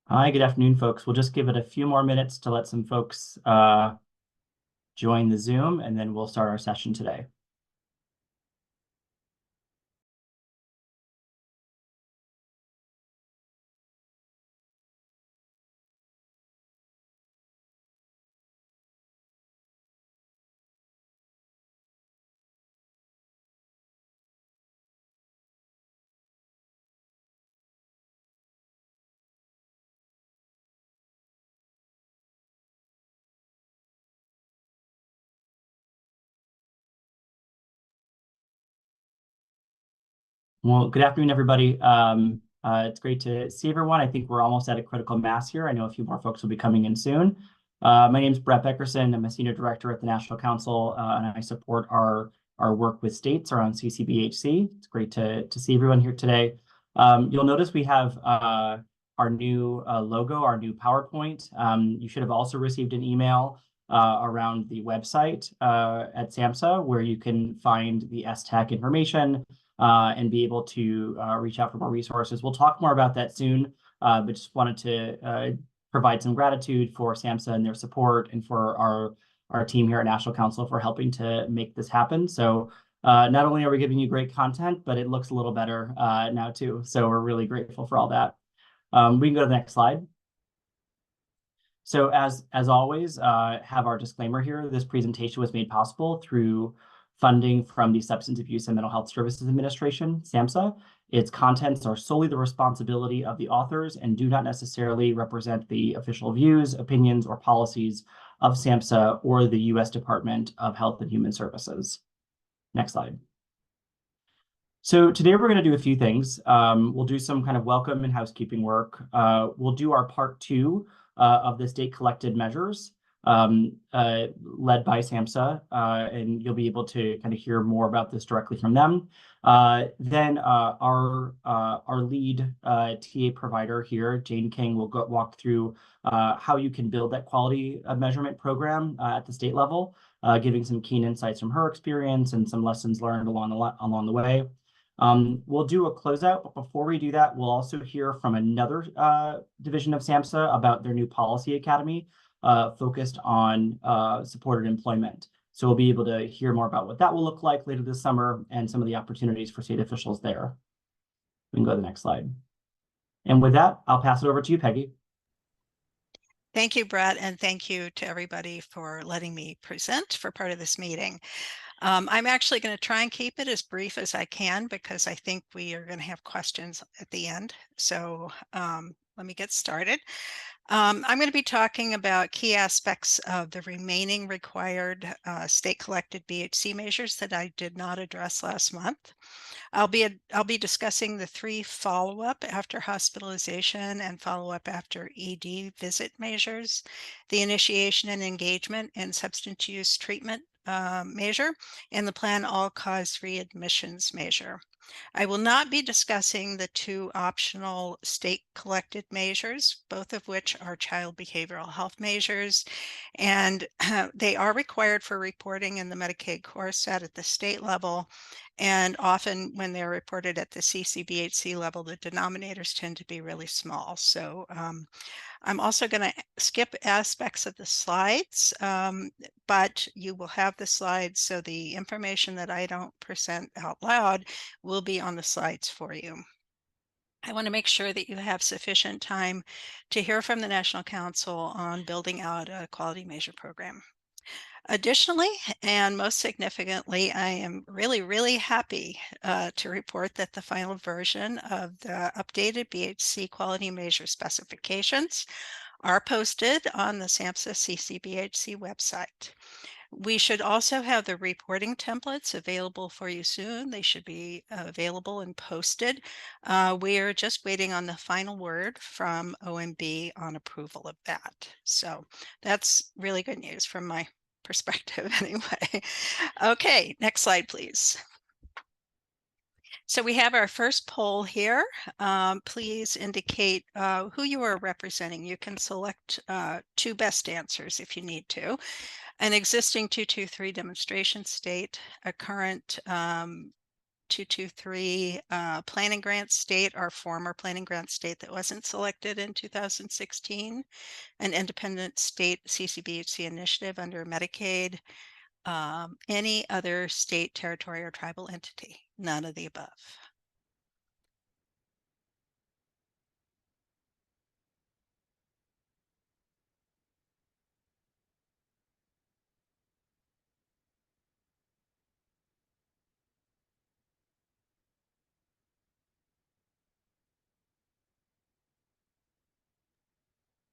Hi, good afternoon, folks. We'll just give it a few more minutes to let some folks join the Zoom, and then we'll start our session today. Well, good afternoon, everybody. It's great to see everyone. I think we're almost at a critical mass here. I know a few more folks will be coming in soon. My name is Brett Beckerson. I'm a senior director at the National Council, and I support our work with states around CCBHC. It's great to see everyone here today. You'll notice we have our new logo, our new PowerPoint. You should have also received an email around the website at SAMHSA, where you can find the S-TAC information and be able to reach out for more resources. We'll talk more about that soon, but just wanted to provide some gratitude for SAMHSA and their support, and for our team here at National Council for helping to make this happen. So not only are we giving you great content, but it looks a little better now too. So we're really grateful for all that. We can go to the next slide. So as always, have our disclaimer here. This presentation was made possible through funding from the Substance Abuse and Mental Health Services Administration, SAMHSA. Its contents are solely the responsibility of the authors and do not necessarily represent the official views, opinions, or policies of SAMHSA or the U.S. Department of Health and Human Services. Next slide. So today we're going to do a few things. We'll do some kind of welcome and housekeeping work. We'll do our part 2 of the state collected measures led by SAMHSA, and you'll be able to kind of hear more about this directly from them. Then our lead TA provider here, Jane King, will walk through how you can build that quality measurement program at the state level, giving some keen insights from her experience and some lessons learned along the way. We'll do a closeout, but before we do that, we'll also hear from another division of SAMHSA about their new policy academy focused on supported employment. So we'll be able to hear more about what that will look like later this summer and some of the opportunities for state officials there. We can go to the next slide. And with that, I'll pass it over to you, Peggy. Thank you, Brett, and thank you to everybody for letting me present for part of this meeting. I'm actually going to try and keep it as brief as I can because I think we are going to have questions at the end. So let me get started. I'm going to be talking about key aspects of the remaining required state collected BHC measures that I did not address last month. I'll be discussing the 3 follow-up after hospitalization and follow-up after ED visit measures, the initiation and engagement in substance use treatment measure, and the plan all-cause readmissions measure. I will not be discussing the 2 optional state collected measures, both of which are child behavioral health measures, and they are required for reporting in the Medicaid core set at the state level. And often when they're reported at the CCBHC level, the denominators tend to be really small. So I'm also going to skip aspects of the slides, but you will have the slides. So the information that I don't present out loud will be on the slides for you. I want to make sure that you have sufficient time to hear from the National Council on building out a quality measure program. Additionally, and most significantly, I am really happy to report that the final version of the updated BHC quality measure specifications are posted on the SAMHSA CCBHC website. We should also have the reporting templates available for you soon. They should be available and posted. We are just waiting on the final word from OMB on approval of that. So that's really good news from my perspective anyway. Okay, next slide, please. So we have our first poll here. Please indicate who you are representing. You can select 2 best answers if you need to. An existing 223 demonstration state, a current 223 planning grant state, our former planning grant state that wasn't selected in 2016, an independent state CCBHC initiative under Medicaid, any other state, territory, or tribal entity. None of the above.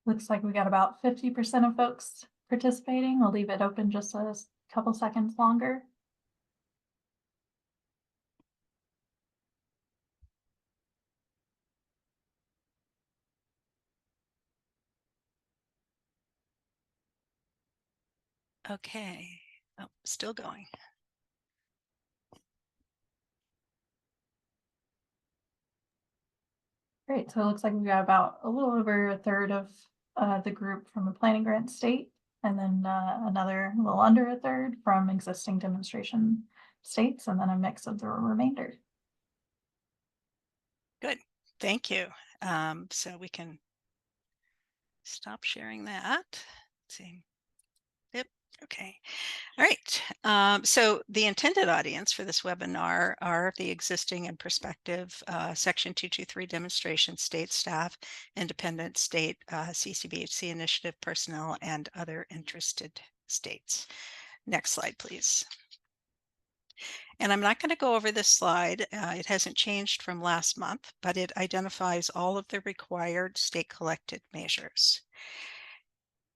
Looks like we got about 50% of folks participating. We'll leave it open just a couple seconds longer. Okay, oh, still going. Great, so it looks like we got about a little over a third of the group from the planning grant state, and then another little under a third from existing demonstration states, and then a mix of the remainder. Good, thank you. So we can stop sharing that. Let's see. Yep, okay. All right, so the intended audience for this webinar are the existing and prospective Section 223 demonstration state staff, independent state CCBHC initiative personnel, and other interested states. Next slide, please. And I'm not going to go over this slide. It hasn't changed from last month, but it identifies all of the required state collected measures.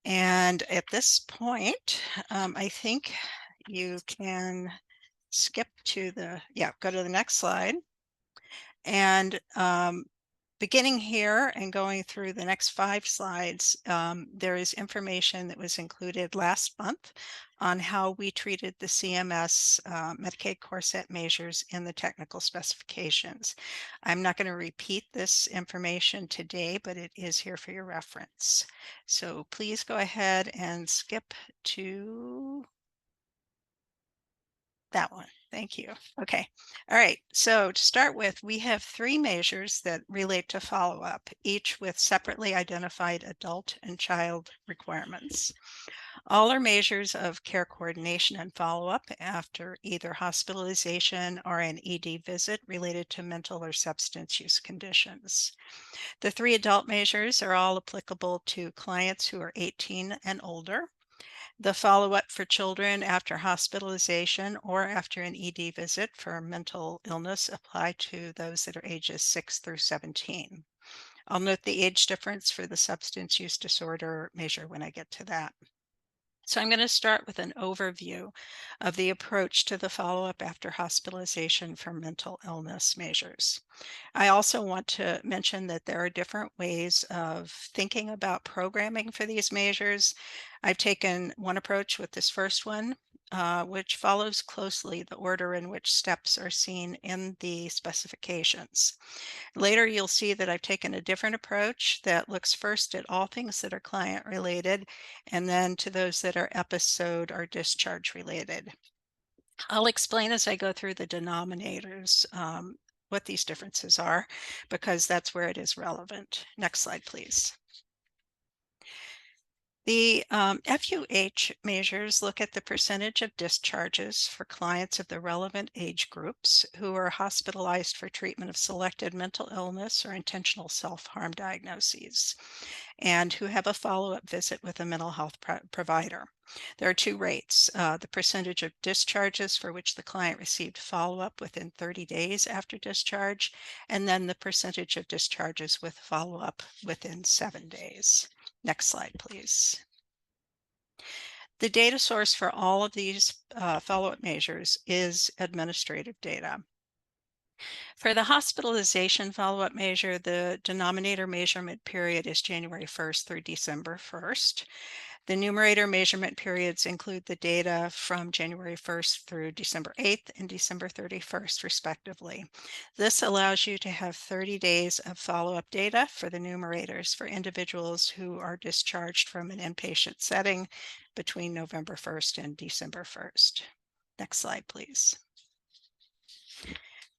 And at this point, I think you can skip to the, go to the next slide. And beginning here and going through the next 5 slides, there is information that was included last month on how we treated the CMS Medicaid core set measures in the technical specifications. I'm not going to repeat this information today, but it is here for your reference. So please go ahead and skip to that one. Thank you. Okay. All right. So to start with, we have 3 measures that relate to follow-up, each with separately identified adult and child requirements. All are measures of care coordination and follow-up after either hospitalization or an ED visit related to mental or substance use conditions. The 3 adult measures are all applicable to clients who are 18 and older. The follow-up for children after hospitalization or after an ED visit for mental illness apply to those that are ages 6 through 17. I'll note the age difference for the substance use disorder measure when I get to that. So I'm going to start with an overview of the approach to the follow-up after hospitalization for mental illness measures. I also want to mention that there are different ways of thinking about programming for these measures. I've taken one approach with this first one, which follows closely the order in which steps are seen in the specifications. Later, you'll see that I've taken a different approach that looks first at all things that are client related, and then to those that are episode or discharge related. I'll explain as I go through the denominators what these differences are, because that's where it is relevant. Next slide, please. The FUH measures look at the percentage of discharges for clients of the relevant age groups who are hospitalized for treatment of selected mental illness or intentional self-harm diagnoses, and who have a follow-up visit with a mental health provider. There are 2 rates, the percentage of discharges for which the client received follow-up within 30 days after discharge, and then the percentage of discharges with follow-up within 7 days. Next slide, please. The data source for all of these follow-up measures is administrative data. For the hospitalization follow-up measure, the denominator measurement period is January 1st through December 1st. The numerator measurement periods include the data from January 1st through December 8th and December 31st, respectively. This allows you to have 30 days of follow-up data for the numerators for individuals who are discharged from an inpatient setting between November 1st and December 1st. Next slide, please.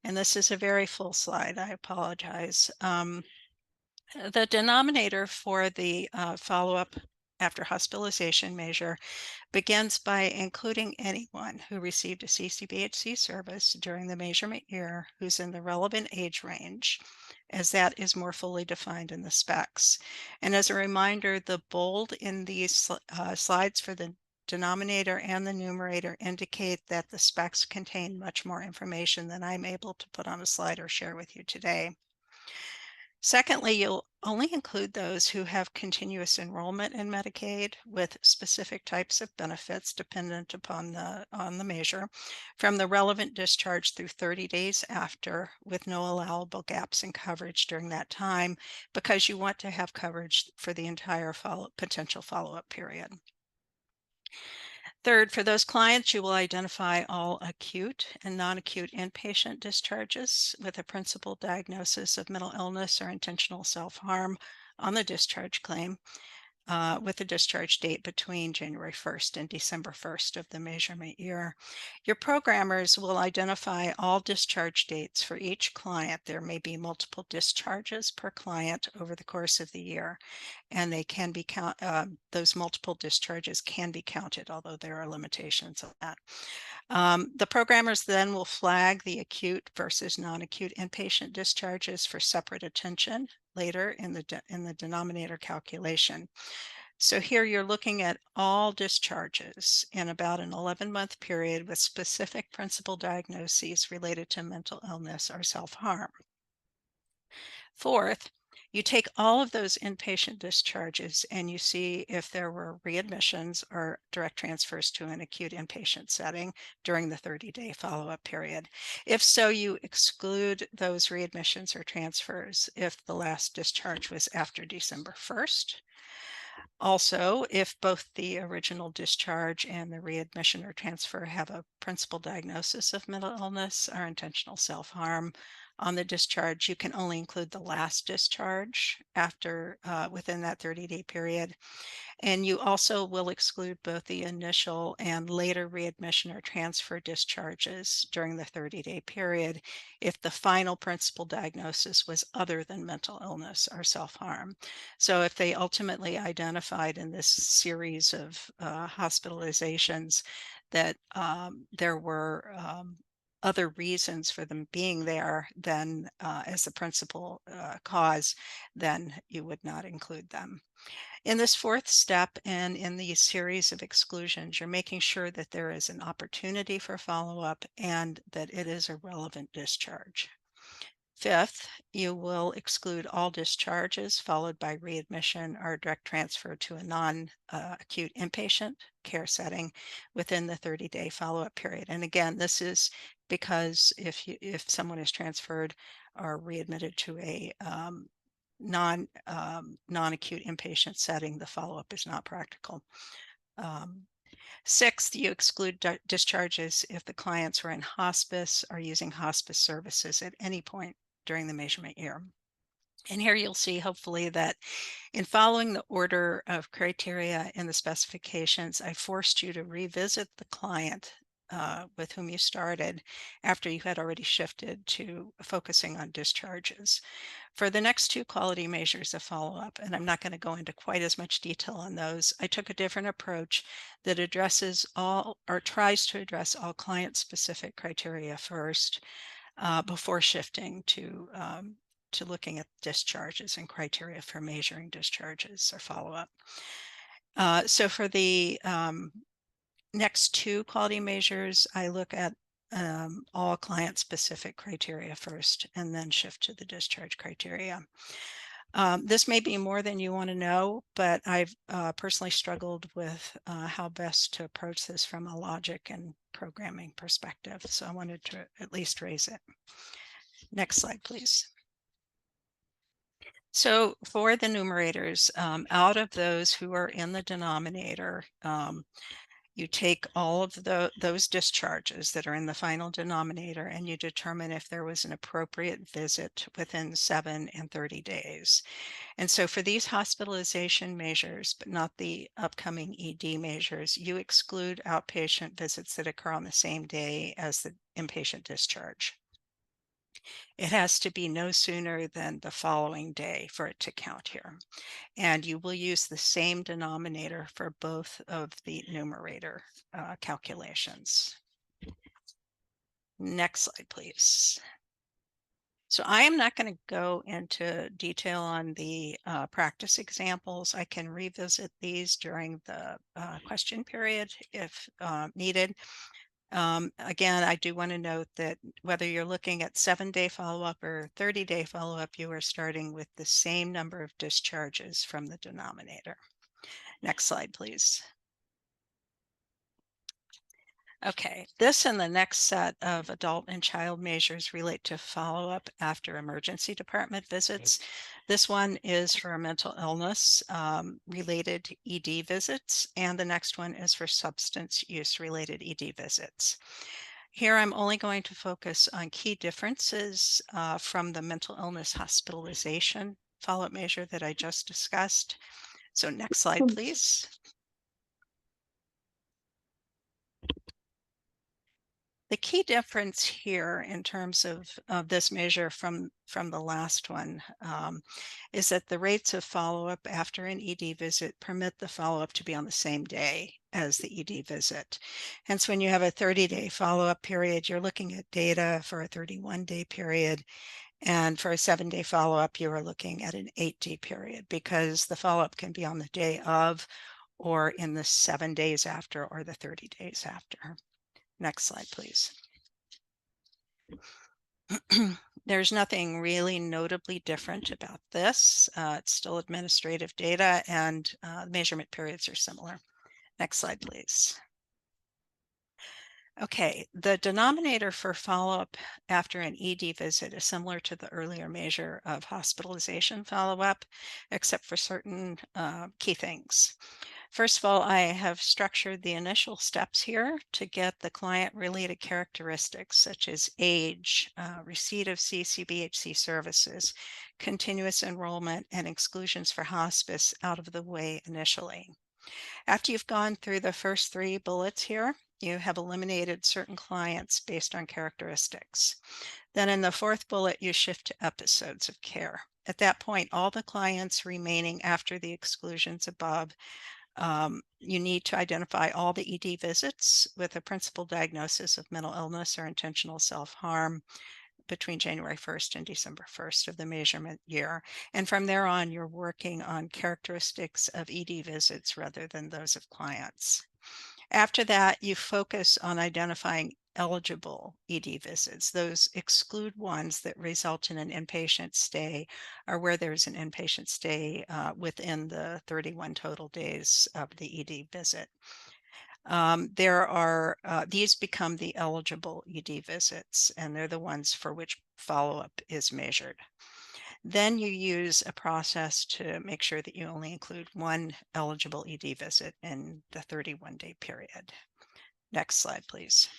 And this is a very full slide. I apologize. The denominator for the follow-up after hospitalization measure begins by including anyone who received a CCBHC service during the measurement year who's in the relevant age range, as that is more fully defined in the specs. And as a reminder, the bold in these slides for the denominator and the numerator indicate that the specs contain much more information than I'm able to put on a slide or share with you today. Secondly, you'll only include those who have continuous enrollment in Medicaid with specific types of benefits dependent upon the measure from the relevant discharge through 30 days after, with no allowable gaps in coverage during that time, because you want to have coverage for the entire potential follow-up period. Third, for those clients, you will identify all acute and non-acute inpatient discharges with a principal diagnosis of mental illness or intentional self-harm on the discharge claim, with a discharge date between January 1st and December 1st of the measurement year. Your programmers will identify all discharge dates for each client. There may be multiple discharges per client over the course of the year, and they can be those multiple discharges can be counted, although there are limitations on that. The programmers then will flag the acute versus non-acute inpatient discharges for separate attention later in the denominator calculation. So here you're looking at all discharges in about an 11-month period with specific principal diagnoses related to mental illness or self-harm. Fourth, you take all of those inpatient discharges and you see if there were readmissions or direct transfers to an acute inpatient setting during the 30-day follow-up period. If so, you exclude those readmissions or transfers if the last discharge was after December 1st. Also, if both the original discharge and the readmission or transfer have a principal diagnosis of mental illness or intentional self-harm on the discharge, you can only include the last discharge after within that 30-day period. And you also will exclude both the initial and later readmission or transfer discharges during the 30-day period if the final principal diagnosis was other than mental illness or self-harm. So if they ultimately identified in this series of hospitalizations that there were other reasons for them being there than as the principal cause, then you would not include them. In this fourth step and in these series of exclusions, you're making sure that there is an opportunity for follow-up and that it is a relevant discharge. Fifth, you will exclude all discharges followed by readmission or direct transfer to a non-acute inpatient care setting within the 30-day follow-up period. And again, this is because if someone is transferred or readmitted to a non-acute inpatient setting, the follow-up is not practical. Sixth, you exclude discharges if the clients were in hospice or using hospice services at any point during the measurement year. And here you'll see hopefully that in following the order of criteria in the specifications, I forced you to revisit the client with whom you started after you had already shifted to focusing on discharges. For the next two quality measures of follow-up, and I'm not going to go into quite as much detail on those, I took a different approach that addresses all or tries to address all client-specific criteria first before shifting to looking at discharges and criteria for measuring discharges or follow-up. So for the next two quality measures, I look at all client-specific criteria first and then shift to the discharge criteria. This may be more than you want to know, but I've personally struggled with how best to approach this from a logic and programming perspective. So I wanted to at least raise it. Next slide, please. So for the numerators, out of those who are in the denominator, you take all of those discharges that are in the final denominator and you determine if there was an appropriate visit within 7 and 30 days. And so for these hospitalization measures, but not the upcoming ED measures, you exclude outpatient visits that occur on the same day as the inpatient discharge. It has to be no sooner than the following day for it to count here. And you will use the same denominator for both of the numerator calculations. Next slide, please. So I am not going to go into detail on the practice examples. I can revisit these during the question period if needed. Again, I do want to note that whether you're looking at 7-day follow-up or 30-day follow-up, you are starting with the same number of discharges from the denominator. Next slide, please. Okay, this and the next set of adult and child measures relate to follow-up after emergency department visits. This one is for mental illness related ED visits, and the next one is for substance use related ED visits. Here I'm only going to focus on key differences from the mental illness hospitalization follow-up measure that I just discussed. So next slide, please. The key difference here in terms of this measure from the last one is that the rates of follow-up after an ED visit permit the follow-up to be on the same day as the ED visit. Hence, when you have a 30-day follow-up period, you're looking at data for a 31-day period. And for a 7-day follow-up, you are looking at an 8-day period because the follow-up can be on the day of or in the 7 days after or the 30 days after. Next slide, please. There's nothing really notably different about this. It's still administrative data and measurement periods are similar. Next slide, please. Okay, the denominator for follow-up after an ED visit is similar to the earlier measure of hospitalization follow-up, except for certain key things. First of all, I have structured the initial steps here to get the client-related characteristics such as age, receipt of CCBHC services, continuous enrollment, and exclusions for hospice out of the way initially. After you've gone through the first 3 bullets here, you have eliminated certain clients based on characteristics. Then in the 4th bullet, you shift to episodes of care. At that point, all the clients remaining after the exclusions above, you need to identify all the ED visits with a principal diagnosis of mental illness or intentional self-harm between January 1st and December 1st of the measurement year. And from there on, you're working on characteristics of ED visits rather than those of clients. After that, you focus on identifying eligible ED visits. Those exclude ones that result in an inpatient stay or where there's an inpatient stay within the 31 total days of the ED visit. These become the eligible ED visits, and they're the ones for which follow-up is measured. Then you use a process to make sure that you only include one eligible ED visit in the 31-day period. Next slide, please.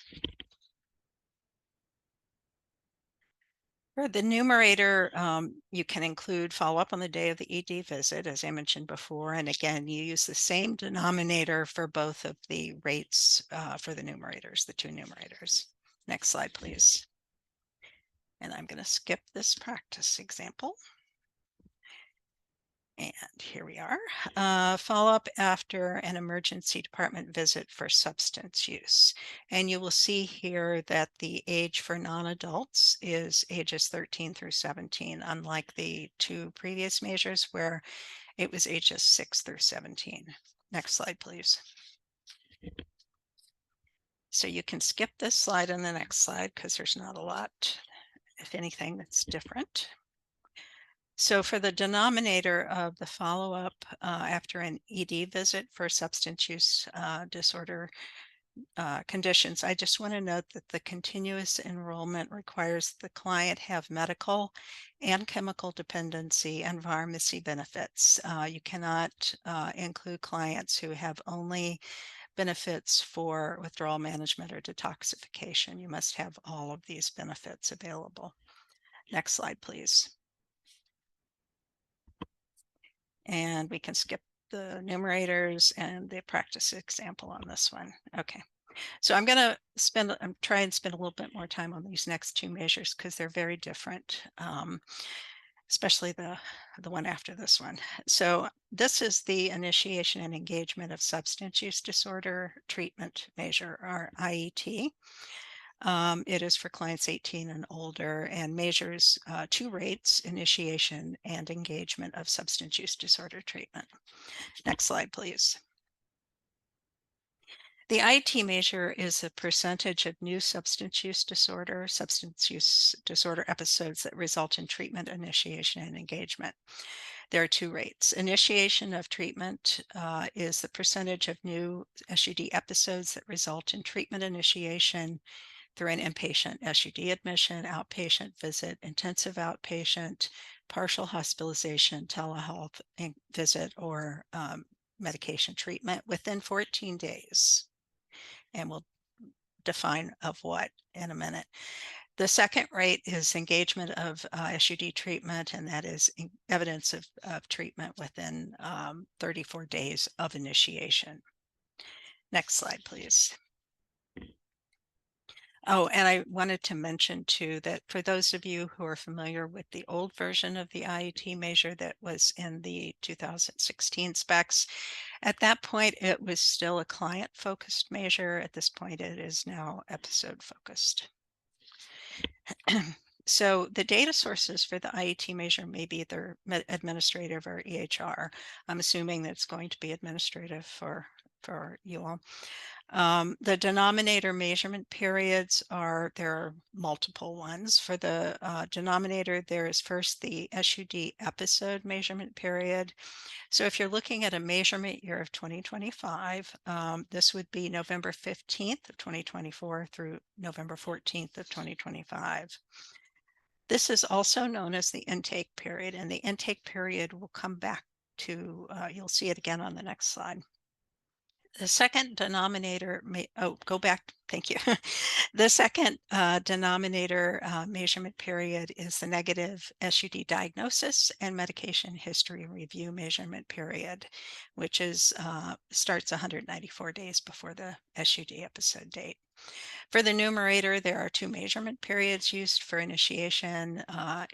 For the numerator, you can include follow-up on the day of the ED visit, as I mentioned before. And again, you use the same denominator for both of the rates for the numerators, the 2 numerators. Next slide, please. And I'm going to skip this practice example. And here we are, follow-up after an emergency department visit for substance use. And you will see here that the age for non-adults is ages 13 through 17, unlike the 2 previous measures where it was ages 6 through 17. Next slide, please. So you can skip this slide and the next slide because there's not a lot, if anything, that's different. So for the denominator of the follow-up after an ED visit for substance use disorder conditions, I just want to note that the continuous enrollment requires the client have medical and chemical dependency and pharmacy benefits. You cannot include clients who have only benefits for withdrawal management or detoxification. You must have all of these benefits available. Next slide, please. And we can skip the numerators and the practice example on this one. Okay. So I'm try and spend a little bit more time on these next two measures because they're very different, especially the one after this one. So this is the initiation and engagement of substance use disorder treatment measure, or IET. It is for clients 18 and older and measures two rates: initiation and engagement of substance use disorder treatment. Next slide, please. The IET measure is a percentage of new substance use disorder episodes that result in treatment initiation and engagement. There are two rates. Initiation of treatment is the percentage of new SUD episodes that result in treatment initiation through an inpatient SUD admission, outpatient visit, intensive outpatient, partial hospitalization, telehealth visit, or medication treatment within 14 days. And we'll define of what in a minute. The second rate is engagement of SUD treatment, and that is evidence of treatment within 34 days of initiation. Next slide, please. Oh, and I wanted to mention too that for those of you who are familiar with the old version of the IET measure that was in the 2016 specs, at that point it was still a client-focused measure. At this point it is now episode-focused. So the data sources for the IET measure may be either administrative or EHR. I'm assuming that it's going to be administrative for you all. The denominator measurement periods there are multiple ones. For the denominator, there is first the SUD episode measurement period. So if you're looking at a measurement year of 2025, this would be November 15th of 2024 through November 14th of 2025. This is also known as the intake period, and the intake period will come back to, you'll see it again on the next slide. The second denominator go back, thank you. The second denominator measurement period is the negative SUD diagnosis and medication history review measurement period, which is starts 194 days before the SUD episode date. For the numerator, there are two measurement periods used for initiation.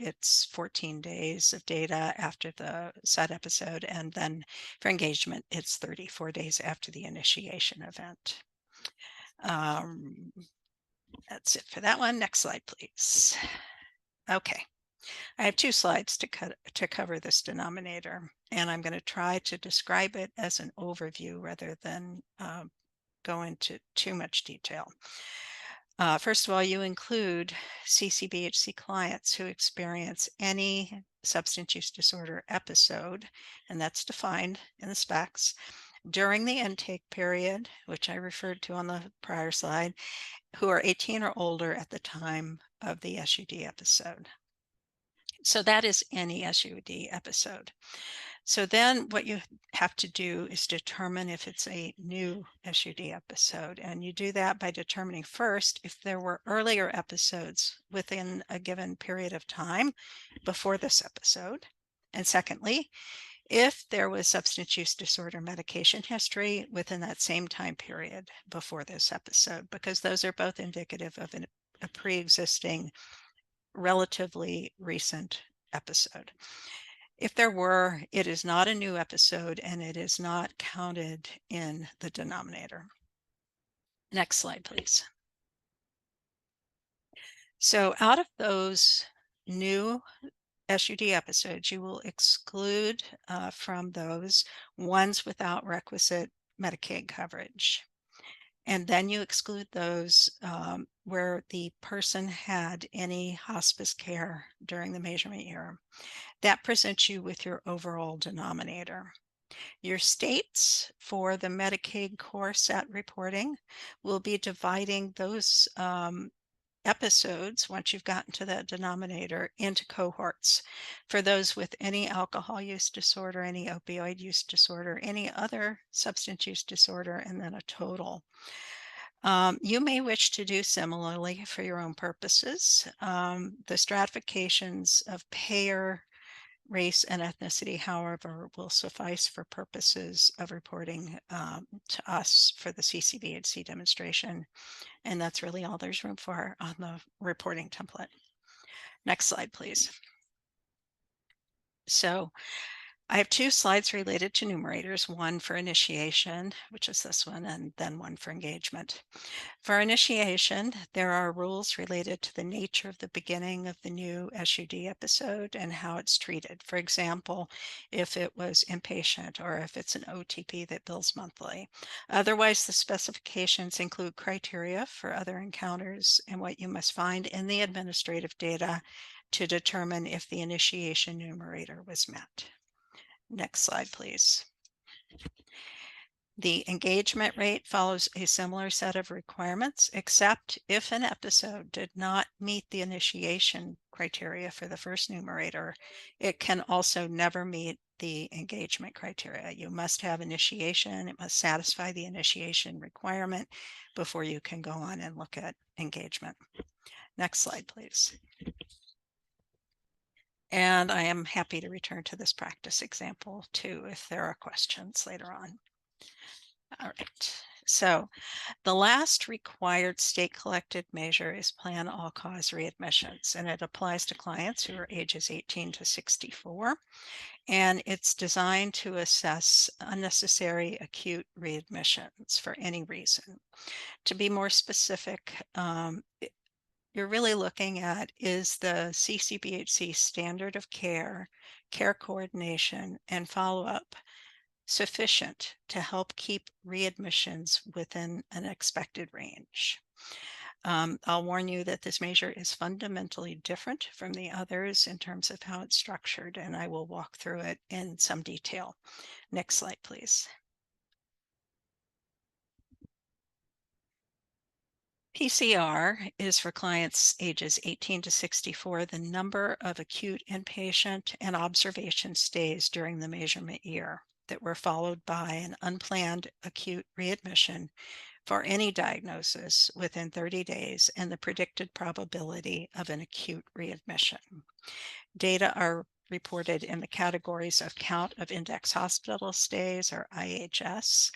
It's 14 days of data after the SUD episode, and then for engagement, it's 34 days after the initiation event. That's it for that one. Next slide, please. Okay, I have two slides to cover this denominator, and I'm going to try to describe it as an overview rather than go into too much detail. First of all, you include CCBHC clients who experience any substance use disorder episode, and that's defined in the specs, during the intake period, which I referred to on the prior slide, who are 18 or older at the time of the SUD episode. So that is any SUD episode. So then what you have to do is determine if it's a new SUD episode. And you do that by determining first if there were earlier episodes within a given period of time before this episode. And secondly, if there was substance use disorder medication history within that same time period before this episode, because those are both indicative of a pre-existing, relatively recent episode. If there were, it is not a new episode and it is not counted in the denominator. Next slide, please. So out of those new SUD episodes, you will exclude from those ones without requisite Medicaid coverage. And then you exclude those where the person had any hospice care during the measurement year. That presents you with your overall denominator. Your states for the Medicaid core set reporting will be dividing those episodes, once you've gotten to that denominator, into cohorts. For those with any alcohol use disorder, any opioid use disorder, any other substance use disorder, and then a total. You may wish to do similarly for your own purposes. The stratifications of payer Race and ethnicity, however, will suffice for purposes of reporting to us for the CCBHC demonstration. And that's really all there's room for on the reporting template. Next slide, please. So I have two slides related to numerators, one for initiation, which is this one, and then one for engagement. For initiation, there are rules related to the nature of the beginning of the new SUD episode and how it's treated. For example, if it was inpatient or if it's an OTP that bills monthly. Otherwise, the specifications include criteria for other encounters and what you must find in the administrative data to determine if the initiation numerator was met. Next slide, please. The engagement rate follows a similar set of requirements, except if an episode did not meet the initiation criteria for the first numerator, it can also never meet the engagement criteria. You must have initiation. It must satisfy the initiation requirement before you can go on and look at engagement. Next slide, please. And I am happy to return to this practice example too, if there are questions later on. All right, so the last required state collected measure is plan all cause readmissions, and it applies to clients who are ages 18 to 64. And it's designed to assess unnecessary acute readmissions for any reason. To be more specific, you're really looking at is the CCBHC standard of care, care coordination, and follow-up sufficient to help keep readmissions within an expected range. I'll warn you that this measure is fundamentally different from the others in terms of how it's structured, and I will walk through it in some detail. Next slide, please. PCR is for clients ages 18 to 64, the number of acute inpatient and observation stays during the measurement year that were followed by an unplanned acute readmission for any diagnosis within 30 days and the predicted probability of an acute readmission. Data are reported in the categories of count of index hospital stays, or IHS,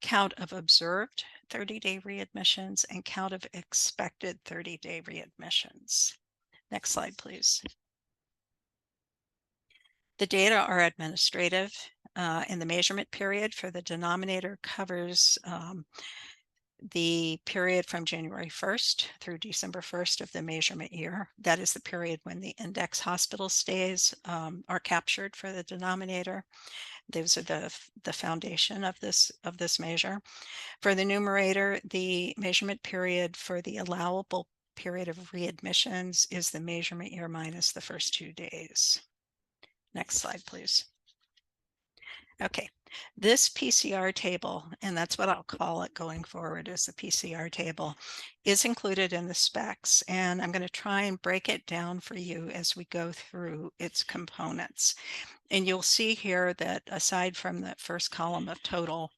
count of observed 30-day readmissions, and count of expected 30-day readmissions. Next slide, please. The data are administrative, and the measurement period for the denominator covers the period from January 1st through December 1st of the measurement year. That is the period when the index hospital stays are captured for the denominator. Those are the foundation of this measure. For the numerator, the measurement period for the allowable period of readmissions is the measurement year minus the first 2 days. Next slide, please. Okay, this PCR table, and that's what I'll call it going forward, is the PCR table, is included in the specs, and I'm going to try and break it down for you as we go through its components. And you'll see here that aside from the first column of total,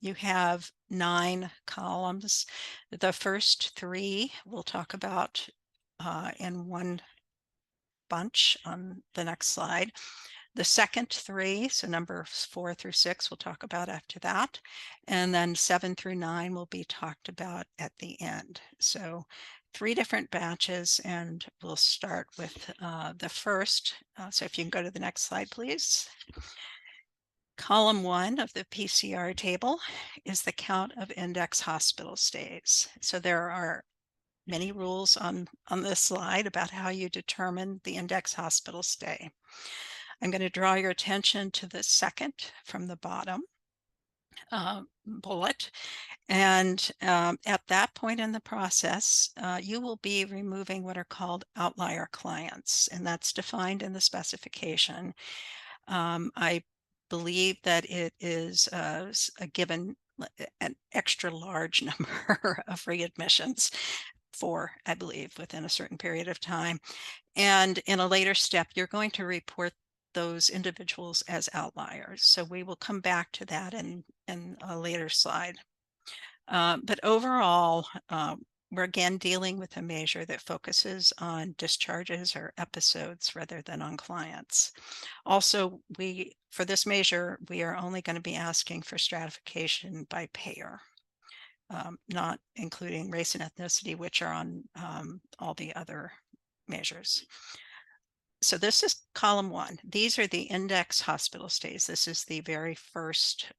you have 9 columns. The first 3 we'll talk about in one bunch on the next slide. The second 3, so numbers 4 through 6, we'll talk about after that. And then 7 through 9 will be talked about at the end. So 3 different batches, and we'll start with the first. So if you can go to the next slide, please. Column 1 of the PCR table is the count of index hospital stays. So there are many rules on this slide about how you determine the index hospital stay. I'm going to draw your attention to the second from the bottom bullet. And at that point in the process, you will be removing what are called outlier clients, and that's defined in the specification. I believe that it is a given an extra large number of readmissions, 4, I believe, within a certain period of time. And in a later step, you're going to report those individuals as outliers. So we will come back to that in a later slide. But overall, we're again dealing with a measure that focuses on discharges or episodes rather than on clients. Also, for this measure, we are only going to be asking for stratification by payer, not including race and ethnicity, which are on all the other measures. So this is column 1. These are the index hospital stays. This is the very first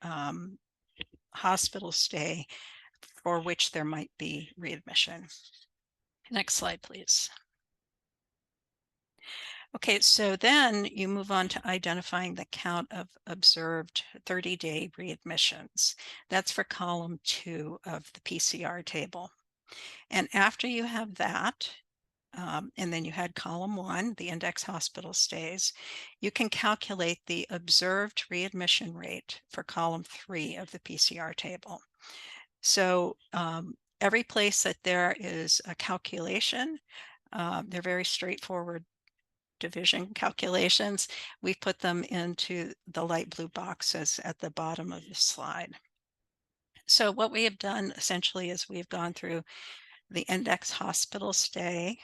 hospital stay for which there might be readmission. Next slide, please. Okay, so then you move on to identifying the count of observed 30-day readmissions. That's for column 2 of the PCR table. And after you have that, and then you had column 1, the index hospital stays, you can calculate the observed readmission rate for column 3 of the PCR table. So every place that there is a calculation, they're very straightforward division calculations. We put them into the light blue boxes at the bottom of the slide. So what we have done essentially is we've gone through the index hospital stay,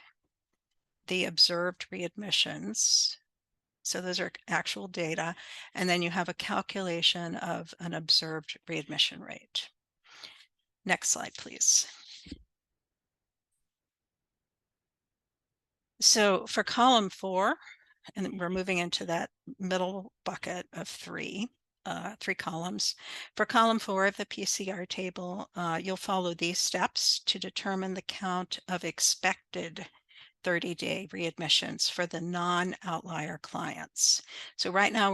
the observed readmissions. So those are actual data. And then you have a calculation of an observed readmission rate. Next slide, please. So for column 4, and we're moving into that middle bucket of three columns. For column 4 of the PCR table, you'll follow these steps to determine the count of expected 30-day readmissions for the non-outlier clients. So right now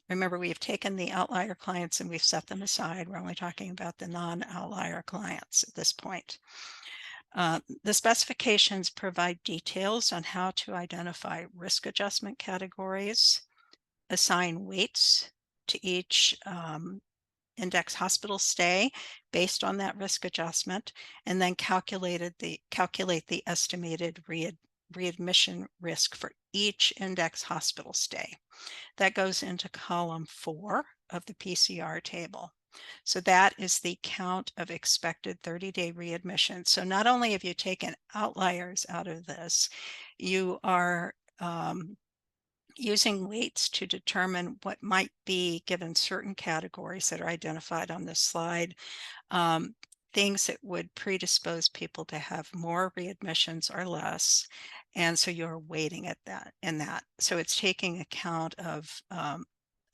remember, we have taken the outlier clients and we've set them aside. We're only talking about the non-outlier clients at this point. The specifications provide details on how to identify risk adjustment categories, assign weights to each index hospital stay based on that risk adjustment, and then calculate the estimated readmission risk for each index hospital stay. That goes into column 4 of the PCR table. So that is the count of expected 30-day readmissions. So not only have you taken outliers out of this, you are using weights to determine what might be, given certain categories that are identified on this slide, things that would predispose people to have more readmissions or less. And so you're weighting at that in that. So it's taking account of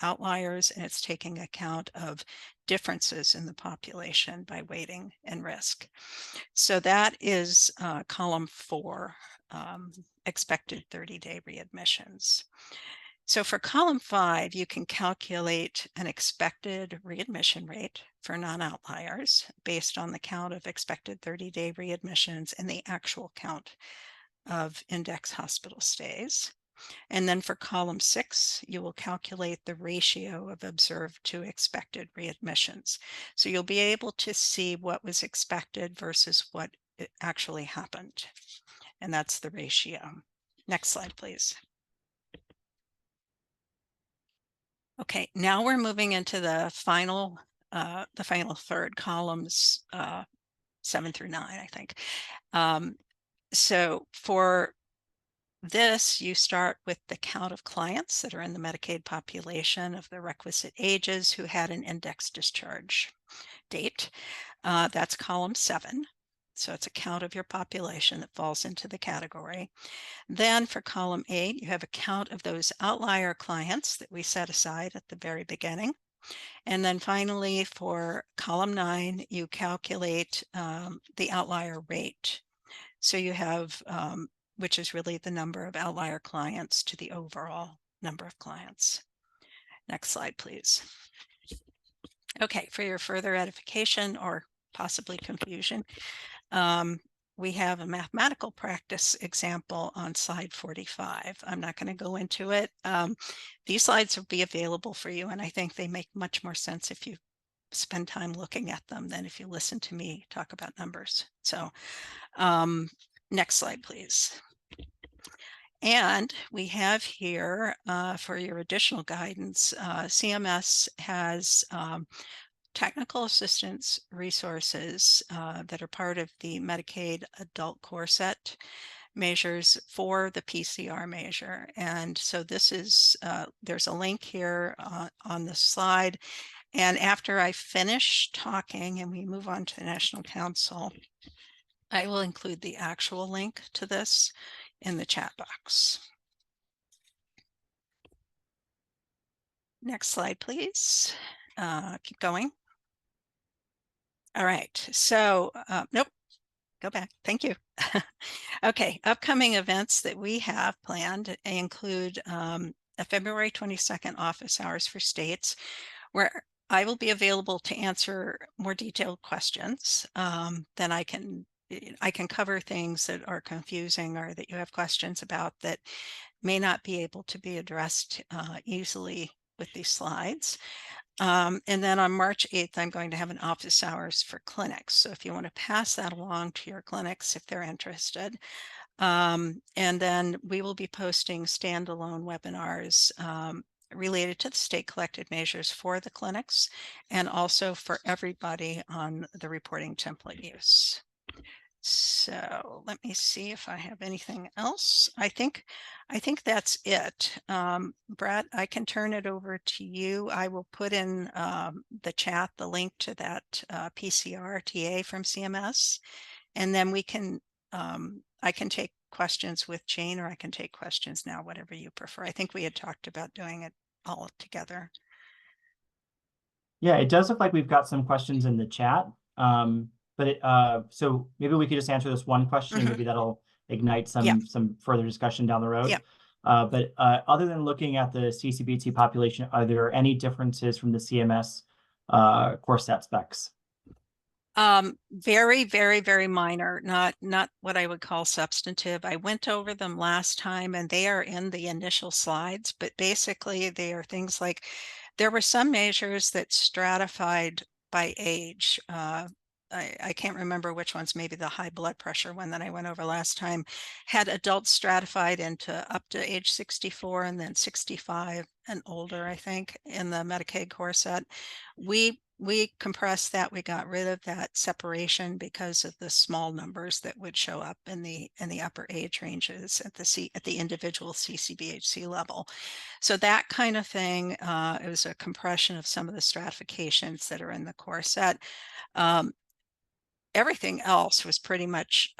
outliers, and it's taking account of differences in the population by weighting and risk. So that is column 4, expected 30-day readmissions. So for column 5, you can calculate an expected readmission rate for non-outliers based on the count of expected 30-day readmissions and the actual count of index hospital stays. And then for column 6, you will calculate the ratio of observed to expected readmissions. So you'll be able to see what was expected versus what actually happened. And that's the ratio. Next slide, please. Okay, now we're moving into the final third, columns 7 through 9, I think. So for this, you start with the count of clients that are in the Medicaid population of the requisite ages who had an index discharge date. That's column 7. So it's a count of your population that falls into the category. Then for column 8, you have a count of those outlier clients that we set aside at the very beginning. And then finally, for column 9, you calculate the outlier rate. So you have which is really the number of outlier clients to the overall number of clients. Next slide, please. Okay, for your further edification or possibly confusion, we have a mathematical practice example on slide 45. I'm not going to go into it. These slides will be available for you, and I think they make much more sense if you spend time looking at them than if you listen to me talk about numbers. So next slide, please. And we have here for your additional guidance, CMS has technical assistance resources that are part of the Medicaid adult core set measures for the PCR measure. And so this is, there's a link here on the slide. And after I finish talking and we move on to the National Council, I will include the actual link to this in the chat box. Next slide, please. Keep going. All right, so, nope, go back. Thank you. Okay, upcoming events that we have planned include a February 22nd office hours for states, where I will be available to answer more detailed questions. Then I can cover things that are confusing or that you have questions about that may not be able to be addressed easily with these slides. And then on March 8th, I'm going to have an office hours for clinics. So if you want to pass that along to your clinics, if they're interested. And then we will be posting standalone webinars related to the state collected measures for the clinics and also for everybody on the reporting template use. So let me see if I have anything else. I think that's it. Brett, I can turn it over to you. I will put in the chat the link to that PCR TA from CMS, and then we can I can take questions with Jane, or I can take questions now, whatever you prefer. I think we had talked about doing it all together. Yeah, it does look like we've got some questions in the chat. But so maybe we could just answer this one question, and maybe that'll ignite some further discussion down the road. Yeah. But other than looking at the CCBHC population, are there any differences from the CMS core set specs? Very, very, very minor, not what I would call substantive. I went over them last time and they are in the initial slides, but basically they are things like, there were some measures that stratified by age. I can't remember which ones, maybe the high blood pressure one that I went over last time had adults stratified into up to age 64 and then 65 and older, I think, in the Medicaid core set. We compressed that. We got rid of that separation because of the small numbers that would show up in the upper age ranges at the individual CCBHC level. So that kind of thing, it was a compression of some of the stratifications that are in the core set. Everything else was pretty much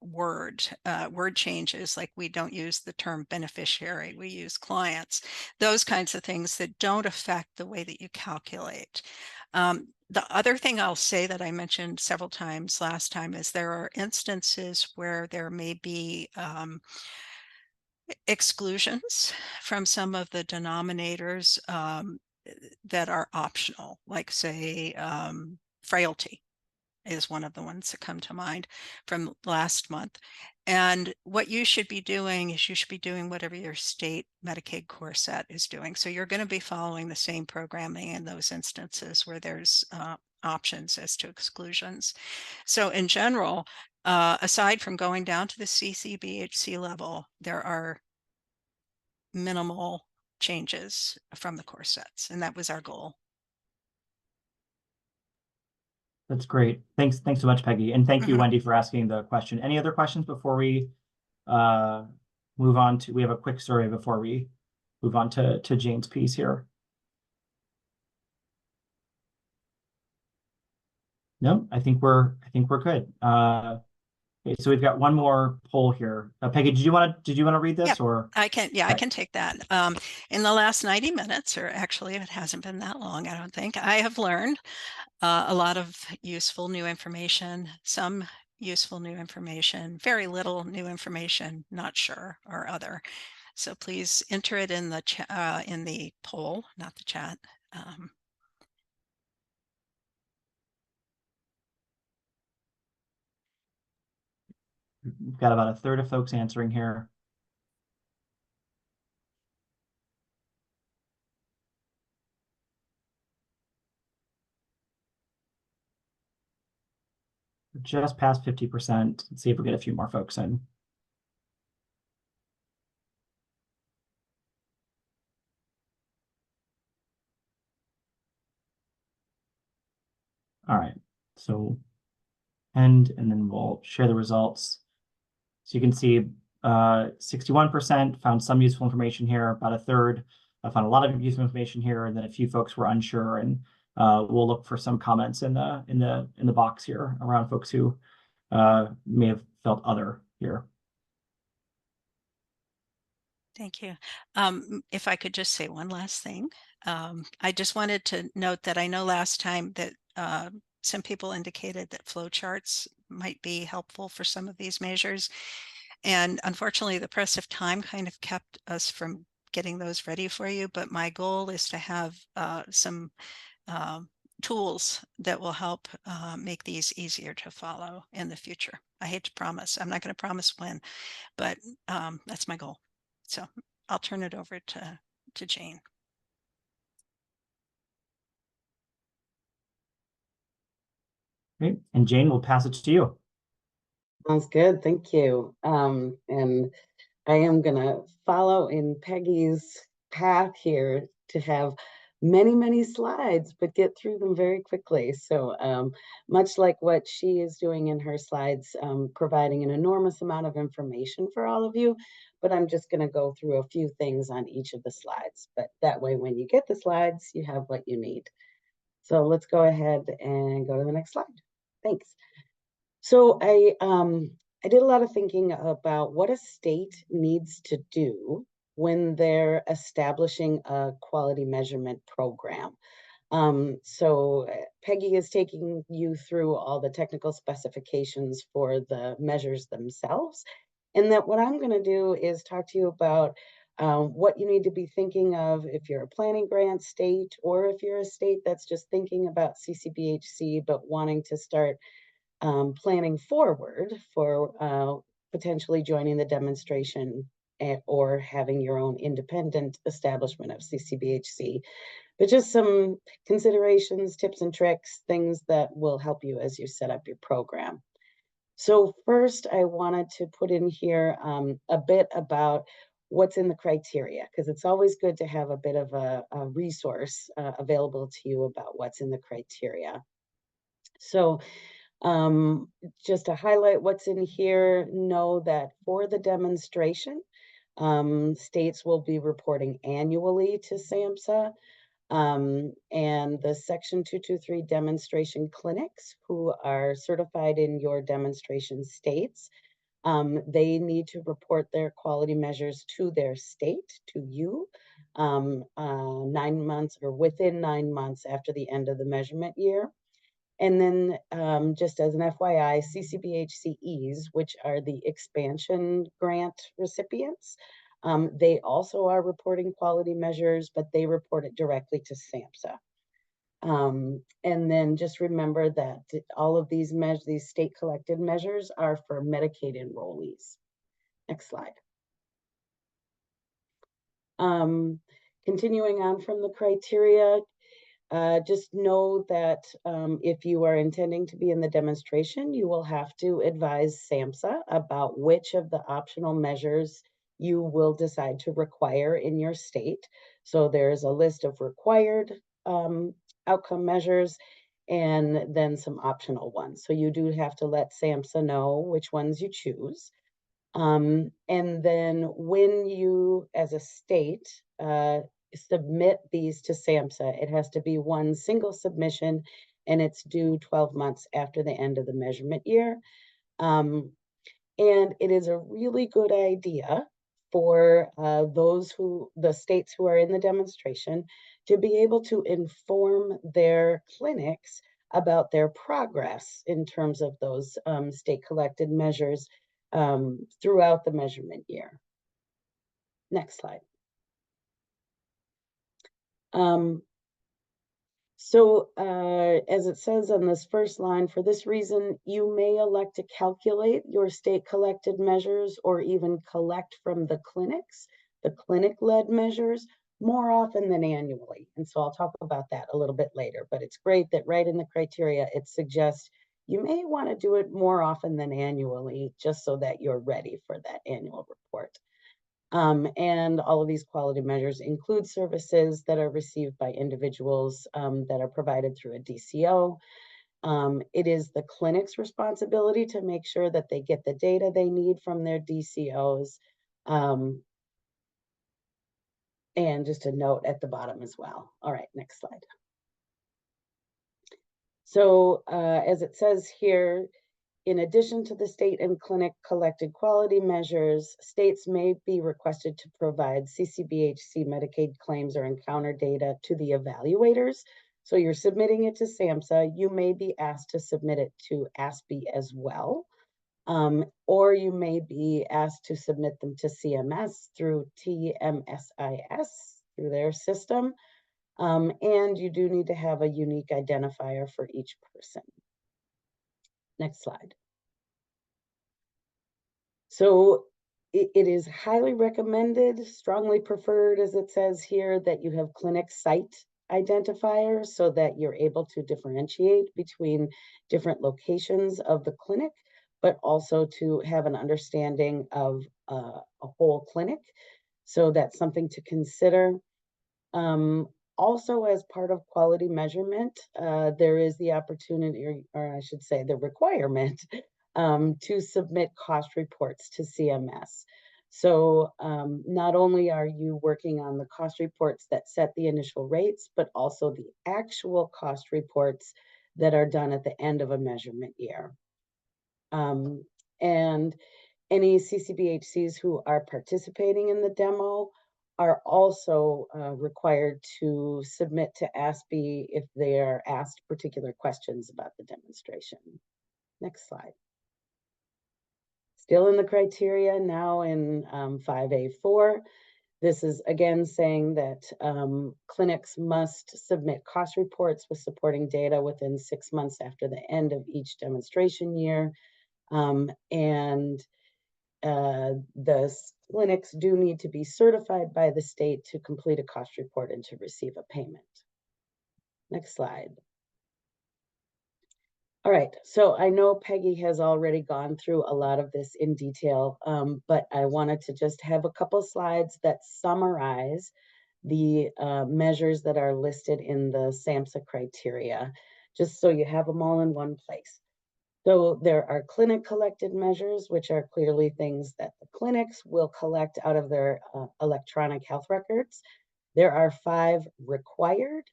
word changes, like we don't use the term beneficiary, we use clients, those kinds of things that don't affect the way that you calculate. The other thing I'll say that I mentioned several times last time is there are instances where there may be exclusions from some of the denominators that are optional, like say frailty is one of the ones that come to mind from last month. And what you should be doing is you should be doing whatever your state Medicaid core set is doing. So you're going to be following the same programming in those instances where there's options as to exclusions. So in general, aside from going down to the CCBHC level, there are minimal changes from the core sets, and that was our goal. That's great. Thanks so much, Peggy. And thank you, Wendy, for asking the question. Any other questions before we move on to, we have a quick survey before we move on to Jane's piece here. No, I think we're good. Okay, so we've got one more poll here. Peggy, did you want to read this? Or I can, I can take that. In the last 90 minutes, or actually it hasn't been that long, I don't think, I have learned a lot of useful new information, some useful new information, very little new information, not sure, or other. So please enter it in the poll, not the chat. We've got about a third of folks answering here. We're just past 50%. Let's see if we get a few more folks in. All right, so and then we'll share the results. So you can see 61% found some useful information here, about a third found a lot of useful information here, and then a few folks were unsure. And we'll look for some comments in the box here around folks who may have felt other here. Thank you. If I could just say one last thing. I just wanted to note that I know last time that some people indicated that flowcharts might be helpful for some of these measures. And unfortunately, the press of time kind of kept us from getting those ready for you. But my goal is to have some tools that will help make these easier to follow in the future. I hate to promise. I'm not going to promise when, but that's my goal. So I'll turn it over to Jane. Great. And Jane, we'll pass it to you. Sounds good. Thank you. And I am going to follow in Peggy's path here to have many, many slides, but get through them very quickly. So much like what she is doing in her slides, providing an enormous amount of information for all of you, but I'm just going to go through a few things on each of the slides. But that way, when you get the slides, you have what you need. So let's go ahead and go to the next slide. Thanks. So I did a lot of thinking about what a state needs to do when they're establishing a quality measurement program. So Peggy is taking you through all the technical specifications for the measures themselves. And that what I'm going to do is talk to you about what you need to be thinking of if you're a planning grant state, or if you're a state that's just thinking about CCBHC but wanting to start planning forward for potentially joining the demonstration or having your own independent establishment of CCBHC. But just some considerations, tips and tricks, things that will help you as you set up your program. So first, I wanted to put in here a bit about what's in the criteria, because it's always good to have a bit of a resource available to you about what's in the criteria. So just to highlight what's in here, know that for the demonstration, states will be reporting annually to SAMHSA, and the Section 223 demonstration clinics who are certified in your demonstration states, they need to report their quality measures to their state, to you, 9 months or within 9 months after the end of the measurement year. And then just as an FYI, CCBHCEs, which are the expansion grant recipients, they also are reporting quality measures, but they report it directly to SAMHSA. And then just remember that all of these state collected measures are for Medicaid enrollees. Next slide. Continuing on from the criteria, just know that if you are intending to be in the demonstration, you will have to advise SAMHSA about which of the optional measures you will decide to require in your state. So there's a list of required outcome measures and then some optional ones. So you do have to let SAMHSA know which ones you choose. And then when you, as a state, submit these to SAMHSA, it has to be one single submission, and it's due 12 months after the end of the measurement year. And it is a really good idea for the states who are in the demonstration to be able to inform their clinics about their progress in terms of those state collected measures throughout the measurement year. Next slide. As it says on this first line, for this reason, you may elect to calculate your state collected measures or even collect from the clinics, the clinic-led measures, more often than annually. And so I'll talk about that a little bit later, but it's great that right in the criteria, it suggests you may want to do it more often than annually, just so that you're ready for that annual report. And all of these quality measures include services that are received by individuals that are provided through a DCO. It is the clinic's responsibility to make sure that they get the data they need from their DCOs. And just a note at the bottom as well. All right, next slide. So as it says here, in addition to the state and clinic collected quality measures, states may be requested to provide CCBHC Medicaid claims or encounter data to the evaluators. So you're submitting it to SAMHSA. You may be asked to submit it to ASPE as well. Or you may be asked to submit them to CMS through TMSIS, through their system. And you do need to have a unique identifier for each person. Next slide. So it is highly recommended, strongly preferred, as it says here, that you have clinic site identifiers so that you're able to differentiate between different locations of the clinic, but also to have an understanding of a whole clinic. So that's something to consider. Also, as part of quality measurement, there is the opportunity, or I should say the requirement, to submit cost reports to CMS. So not only are you working on the cost reports that set the initial rates, but also the actual cost reports that are done at the end of a measurement year. And any CCBHCs who are participating in the demo are also required to submit to ASPE if they are asked particular questions about the demonstration. Next slide. Still in the criteria, now in 5A4, this is again saying that clinics must submit cost reports with supporting data within 6 months after the end of each demonstration year. And the clinics do need to be certified by the state to complete a cost report and to receive a payment. Next slide. All right, so I know Peggy has already gone through a lot of this in detail, but I wanted to just have a couple slides that summarize the measures that are listed in the SAMHSA criteria, just so you have them all in one place. So there are clinic collected measures, which are clearly things that the clinics will collect out of their electronic health records. There are 5 required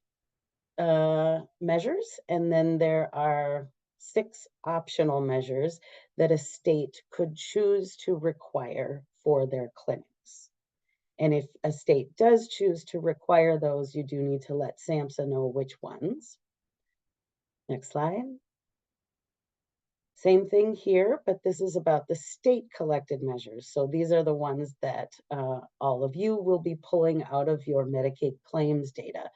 measures, and then there are 6 optional measures that a state could choose to require for their clinics. And if a state does choose to require those, you do need to let SAMHSA know which ones. Next slide. Same thing here, but this is about the state collected measures. So these are the ones that all of you will be pulling out of your Medicaid claims data.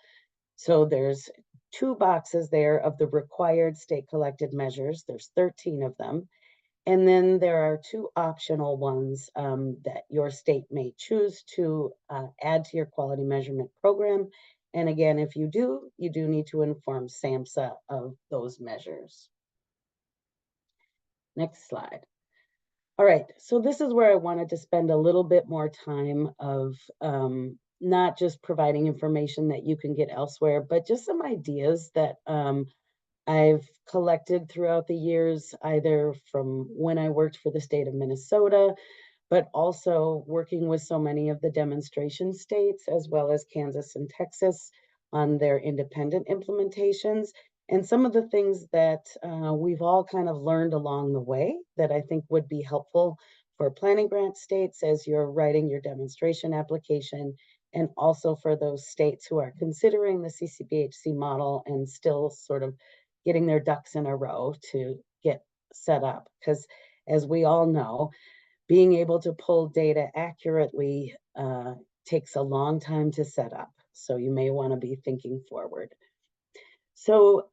So there's 2 boxes there of the required state collected measures. There's 13 of them. And then there are 2 optional ones that your state may choose to add to your quality measurement program. And again, if you do need to inform SAMHSA of those measures. Next slide. All right, so this is where I wanted to spend a little bit more time of not just providing information that you can get elsewhere, but just some ideas that I've collected throughout the years, either from when I worked for the state of Minnesota, but also working with so many of the demonstration states, as well as Kansas and Texas on their independent implementations. And some of the things that we've all kind of learned along the way that I think would be helpful for planning grant states as you're writing your demonstration application, and also for those states who are considering the CCBHC model and still sort of getting their ducks in a row to get set up. Because as we all know, being able to pull data accurately takes a long time to set up. So you may want to be thinking forward. So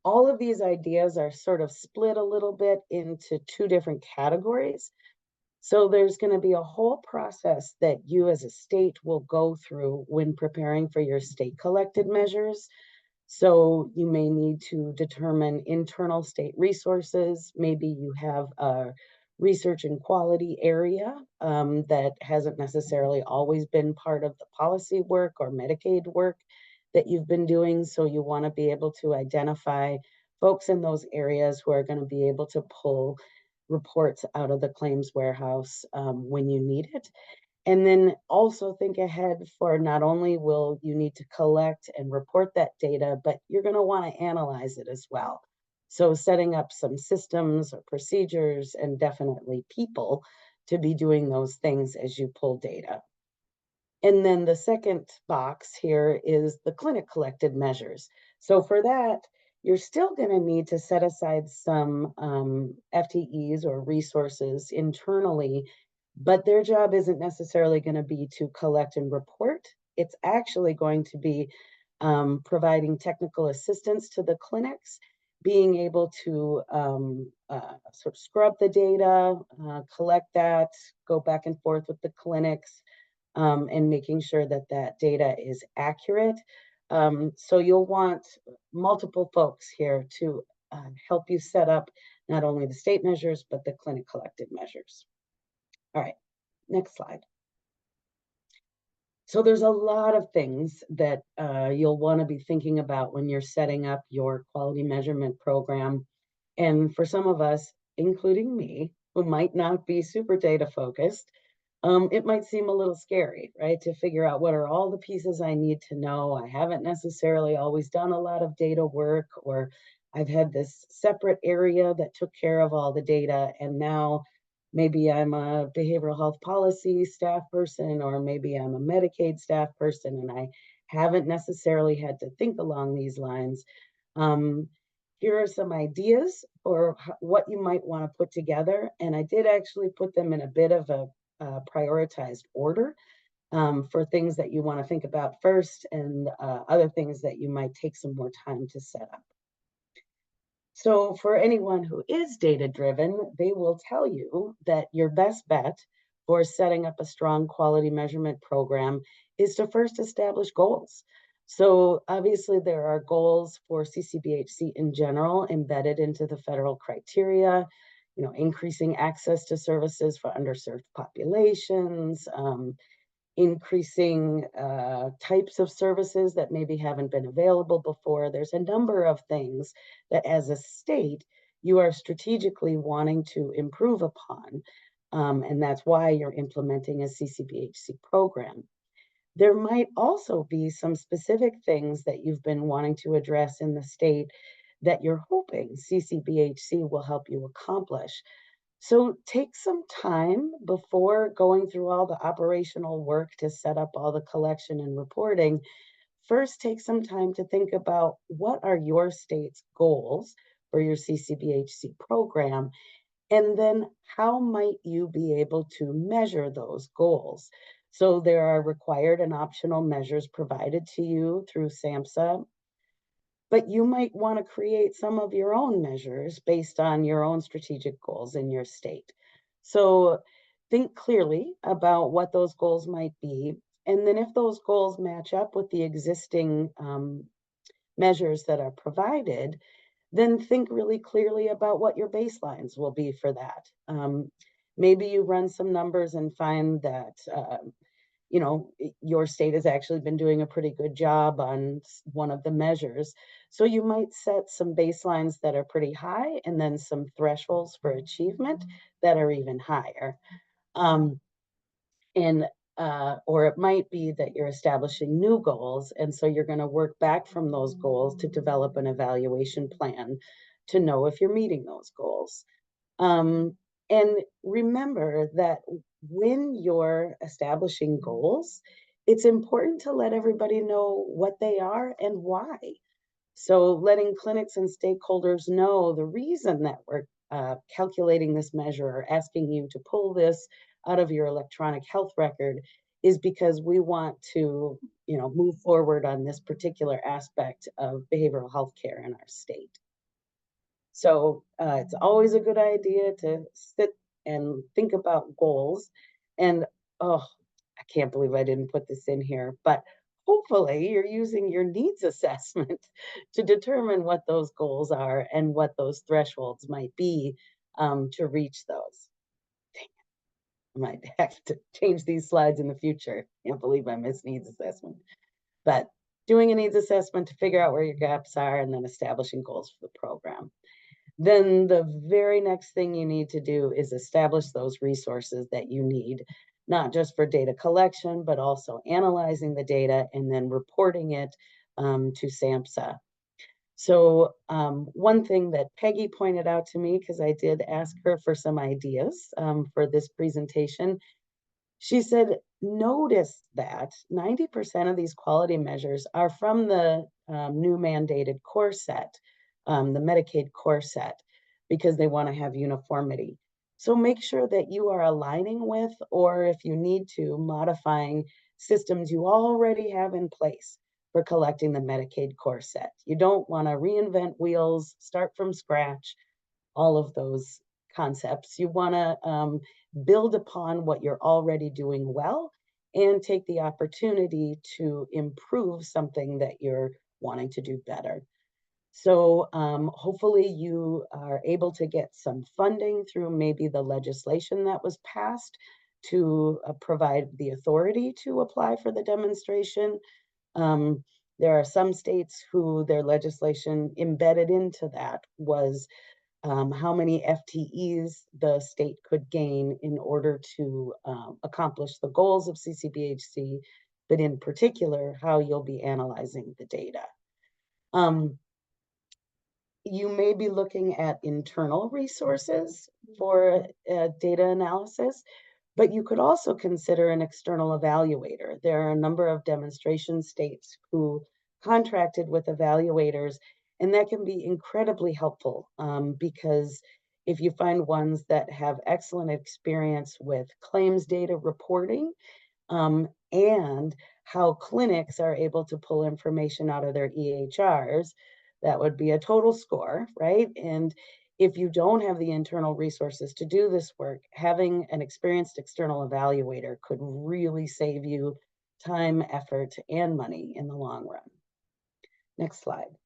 all of these ideas are sort of split a little bit into 2 different categories. So there's going to be a whole process that you as a state will go through when preparing for your state collected measures. So you may need to determine internal state resources. Maybe you have a research and quality area that hasn't necessarily always been part of the policy work or Medicaid work that you've been doing. So you want to be able to identify folks in those areas who are going to be able to pull reports out of the claims warehouse when you need it. And then also think ahead for not only will you need to collect and report that data, but you're going to want to analyze it as well. So setting up some systems or procedures and definitely people to be doing those things as you pull data. And then the second box here is the clinic collected measures. So for that, you're still going to need to set aside some FTEs or resources internally, but their job isn't necessarily going to be to collect and report. It's actually going to be providing technical assistance to the clinics, being able to sort of scrub the data, collect that, go back and forth with the clinics, and making sure that that data is accurate. So you'll want multiple folks here to help you set up not only the state measures, but the clinic collected measures. All right, next slide. So there's a lot of things that you'll want to be thinking about when you're setting up your quality measurement program. And for some of us, including me, who might not be super data focused, it might seem a little scary, right? To figure out what are all the pieces I need to know. I haven't necessarily always done a lot of data work, or I've had this separate area that took care of all the data. And now maybe I'm a behavioral health policy staff person, or maybe I'm a Medicaid staff person, and I haven't necessarily had to think along these lines. Here are some ideas for what you might want to put together. And I did actually put them in a bit of a prioritized order for things that you want to think about first, and other things that you might take some more time to set up. So for anyone who is data driven, they will tell you that your best bet for setting up a strong quality measurement program is to first establish goals. So obviously there are goals for CCBHC in general embedded into the federal criteria, you know, increasing access to services for underserved populations, increasing types of services that maybe haven't been available before. There's a number of things that as a state, you are strategically wanting to improve upon. And that's why you're implementing a CCBHC program. There might also be some specific things that you've been wanting to address in the state that you're hoping CCBHC will help you accomplish. So take some time before going through all the operational work to set up all the collection and reporting. First, take some time to think about what are your state's goals for your CCBHC program, and then how might you be able to measure those goals. So there are required and optional measures provided to you through SAMHSA, but you might want to create some of your own measures based on your own strategic goals in your state. So think clearly about what those goals might be. And then if those goals match up with the existing measures that are provided, then think really clearly about what your baselines will be for that. Maybe you run some numbers and find that you know, your state has actually been doing a pretty good job on one of the measures. So you might set some baselines that are pretty high, and then some thresholds for achievement that are even higher. Or it might be that you're establishing new goals, and so you're going to work back from those goals to develop an evaluation plan to know if you're meeting those goals. And remember that when you're establishing goals, it's important to let everybody know what they are and why. So letting clinics and stakeholders know the reason that we're calculating this measure or asking you to pull this out of your electronic health record is because we want to, you know, move forward on this particular aspect of behavioral health care in our state. So it's always a good idea to sit and think about goals. And oh, I can't believe I didn't put this in here, but hopefully you're using your needs assessment to determine what those goals are and what those thresholds might be to reach those. Dang it. I might have to change these slides in the future. Can't believe I missed needs assessment. But doing a needs assessment to figure out where your gaps are, and then establishing goals for the program. Then the very next thing you need to do is establish those resources that you need, not just for data collection, but also analyzing the data and then reporting it to SAMHSA. So one thing that Peggy pointed out to me, because I did ask her for some ideas for this presentation, she said, notice that 90% of these quality measures are from the new mandated core set, the Medicaid core set, because they want to have uniformity. So make sure that you are aligning with, or if you need to, modifying systems you already have in place for collecting the Medicaid core set. You don't want to reinvent wheels, start from scratch, all of those concepts. You want to build upon what you're already doing well and take the opportunity to improve something that you're wanting to do better. So hopefully you are able to get some funding through maybe the legislation that was passed to provide the authority to apply for the demonstration. There are some states who their legislation embedded into that was how many FTEs the state could gain in order to accomplish the goals of CCBHC, but in particular, how you'll be analyzing the data. You may be looking at internal resources for data analysis, but you could also consider an external evaluator. There are a number of demonstration states who contracted with evaluators, and that can be incredibly helpful because if you find ones that have excellent experience with claims data reporting and how clinics are able to pull information out of their EHRs, that would be a total score, right? And if you don't have the internal resources to do this work, having an experienced external evaluator could really save you time, effort, and money in the long run. Next slide.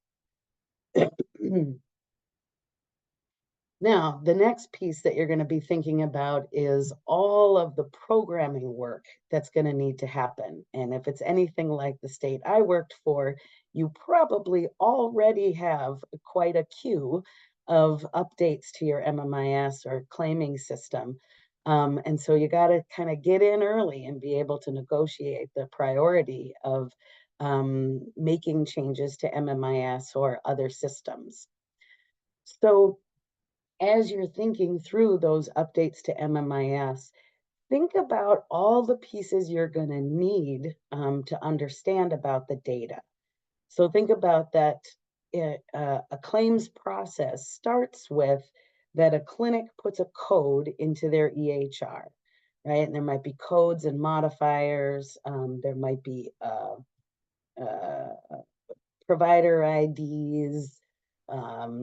Now, the next piece that you're going to be thinking about is all of the programming work that's going to need to happen. And if it's anything like the state I worked for, you probably already have quite a queue of updates to your MMIS or claiming system. And so you got to kind of get in early and be able to negotiate the priority of making changes to MMIS or other systems. So as you're thinking through those updates to MMIS, think about all the pieces you're going to need to understand about the data. So think about that a claims process starts with that a clinic puts a code into their EHR, right? And there might be codes and modifiers. There might be provider IDs,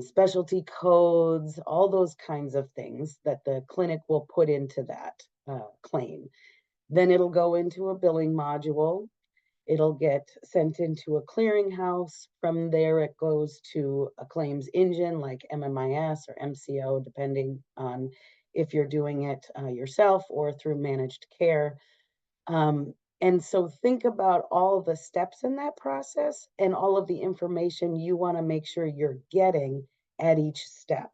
specialty codes, all those kinds of things that the clinic will put into that claim. Then it'll go into a billing module. It'll get sent into a clearinghouse. From there, it goes to a claims engine like MMIS or MCO, depending on if you're doing it yourself or through managed care. And so think about all the steps in that process and all of the information you want to make sure you're getting at each step,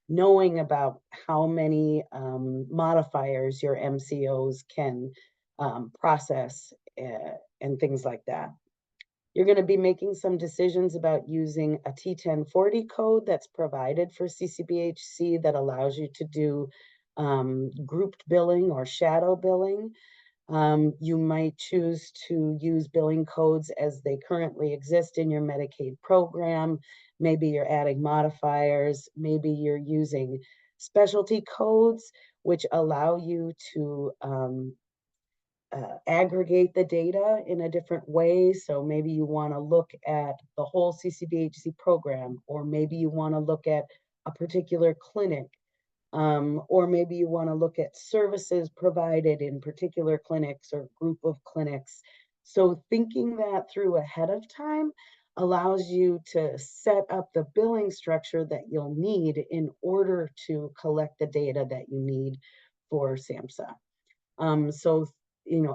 knowing about how many modifiers your MCOs can process and things like that. You're going to be making some decisions about using a T1040 code that's provided for CCBHC that allows you to do grouped billing or shadow billing. You might choose to use billing codes as they currently exist in your Medicaid program. Maybe you're adding modifiers. Maybe you're using specialty codes, which allow you to aggregate the data in a different way. So maybe you want to look at the whole CCBHC program, or maybe you want to look at a particular clinic. Or maybe you want to look at services provided in particular clinics or group of clinics. So thinking that through ahead of time allows you to set up the billing structure that you'll need in order to collect the data that you need for SAMHSA. So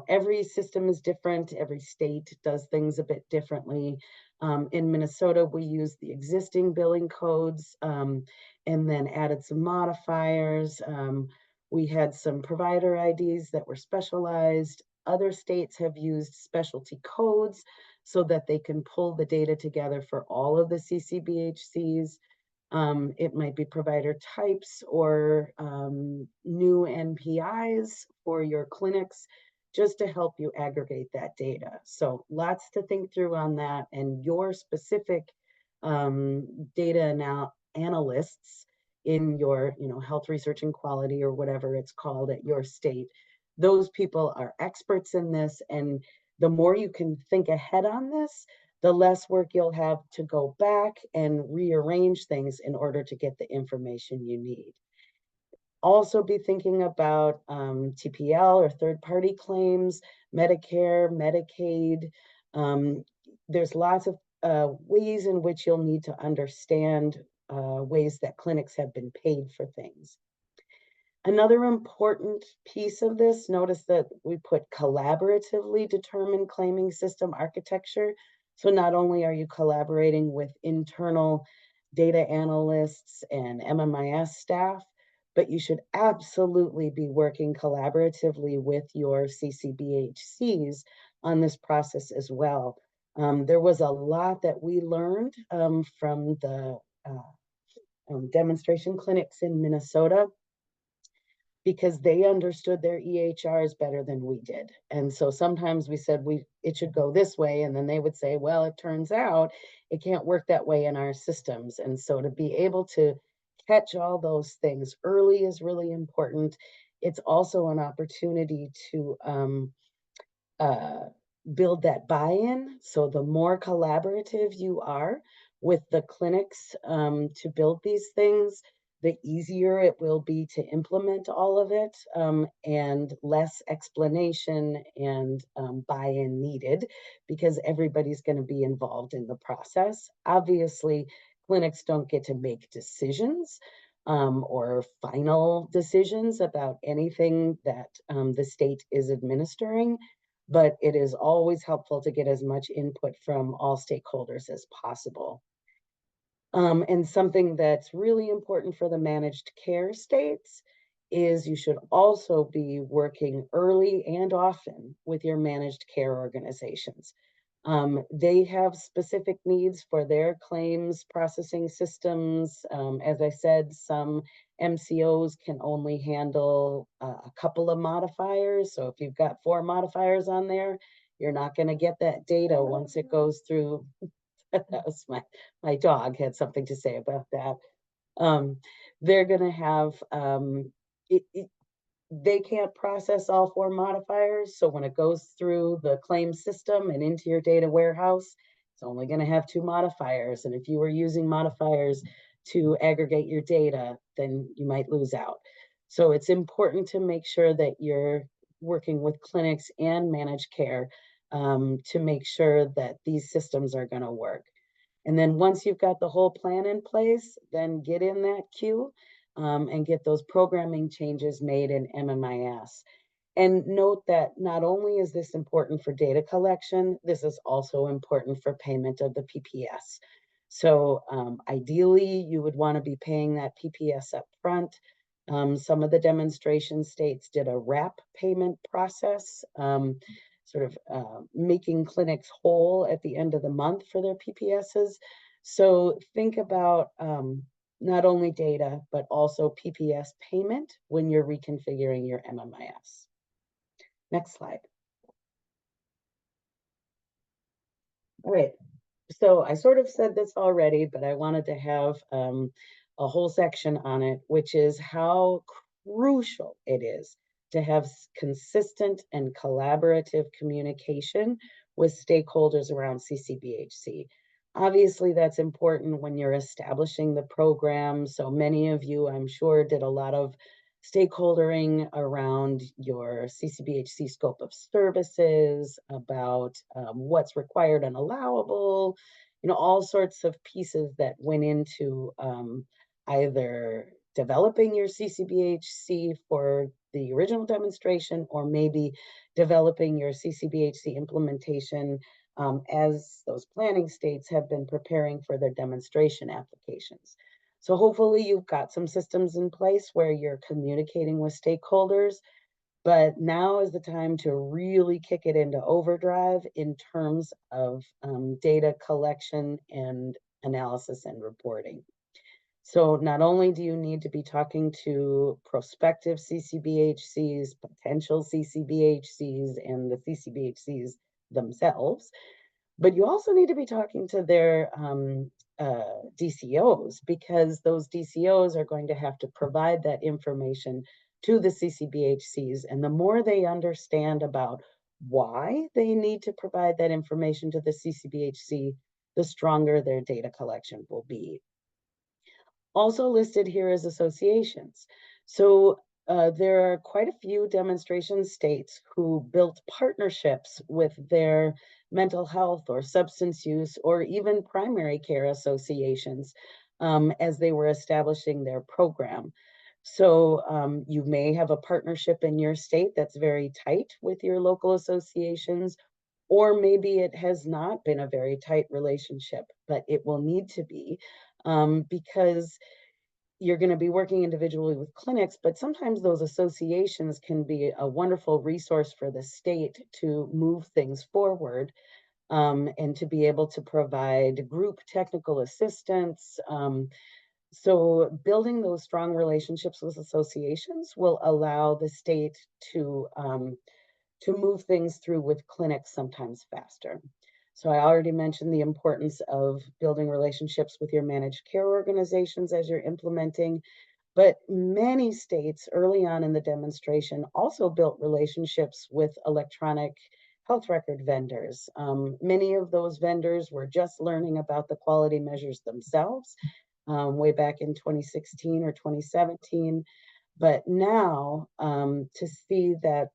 every system is different. Every state does things a bit differently. In Minnesota, we use the existing billing codes and then added some modifiers. We had some provider IDs that were specialized. Other states have used specialty codes so that they can pull the data together for all of the CCBHCs. It might be provider types or new NPIs for your clinics, just to help you aggregate that data. So lots to think through on that, and your specific data analysts in your health research and quality, or whatever it's called at your state. Those people are experts in this, and the more you can think ahead on this, the less work you'll have to go back and rearrange things in order to get the information you need. Also be thinking about TPL or third-party claims, Medicare, Medicaid. There's lots of ways in which you'll need to understand ways that clinics have been paid for things. Another important piece of this, notice that we put collaboratively determined claiming system architecture. So not only are you collaborating with internal data analysts and MMIS staff, but you should absolutely be working collaboratively with your CCBHCs on this process as well. There was a lot that we learned from the demonstration clinics in Minnesota, because they understood their EHRs better than we did. And so sometimes we said it should go this way, and then they would say, well, it turns out it can't work that way in our systems. And so to be able to catch all those things early is really important. It's also an opportunity to build that buy-in. So the more collaborative you are with the clinics to build these things, the easier it will be to implement all of it, and less explanation and buy-in needed, because everybody's going to be involved in the process. Obviously, clinics don't get to make decisions or final decisions about anything that the state is administering, but it is always helpful to get as much input from all stakeholders as possible. And something that's really important for the managed care states is you should also be working early and often with your managed care organizations. They have specific needs for their claims processing systems. As I said, some MCOs can only handle a couple of modifiers. So if you've got 4 modifiers on there, you're not going to get that data once it goes through. That was my dog had something to say about that. They're going to have, they can't process all 4 modifiers. So when it goes through the claim system and into your data warehouse, it's only going to have 2 modifiers. And if you were using modifiers to aggregate your data, then you might lose out. So it's important to make sure that you're working with clinics and managed care to make sure that these systems are going to work. And then once you've got the whole plan in place, then get in that queue and get those programming changes made in MMIS. And note that not only is this important for data collection, this is also important for payment of the PPS. So ideally, you would want to be paying that PPS up front. Some of the demonstration states did a wrap payment process, sort of making clinics whole at the end of the month for their PPSs. So think about not only data, but also PPS payment when you're reconfiguring your MMIS. Next slide. All right, so I sort of said this already, but I wanted to have a whole section on it, which is how crucial it is to have consistent and collaborative communication with stakeholders around CCBHC. Obviously, that's important when you're establishing the program. So many of you, I'm sure, did a lot of stakeholdering around your CCBHC scope of services, about what's required and allowable, all sorts of pieces that went into either developing your CCBHC for the original demonstration, or maybe developing your CCBHC implementation as those planning states have been preparing for their demonstration applications. So hopefully you've got some systems in place where you're communicating with stakeholders, but now is the time to really kick it into overdrive in terms of data collection and analysis and reporting. So not only do you need to be talking to prospective CCBHCs, potential CCBHCs, and the CCBHCs themselves, but you also need to be talking to their DCOs, because those DCOs are going to have to provide that information to the CCBHCs. And the more they understand about why they need to provide that information to the CCBHC, the stronger their data collection will be. Also listed here is associations. So there are quite a few demonstration states who built partnerships with their mental health or substance use or even primary care associations as they were establishing their program. So you may have a partnership in your state that's very tight with your local associations, or maybe it has not been a very tight relationship, but it will need to be because you're going to be working individually with clinics, but sometimes those associations can be a wonderful resource for the state to move things forward and to be able to provide group technical assistance. So building those strong relationships with associations will allow the state to move things through with clinics sometimes faster. So I already mentioned the importance of building relationships with your managed care organizations as you're implementing, but many states early on in the demonstration also built relationships with electronic health record vendors. Many of those vendors were just learning about the quality measures themselves way back in 2016 or 2017. But now to see that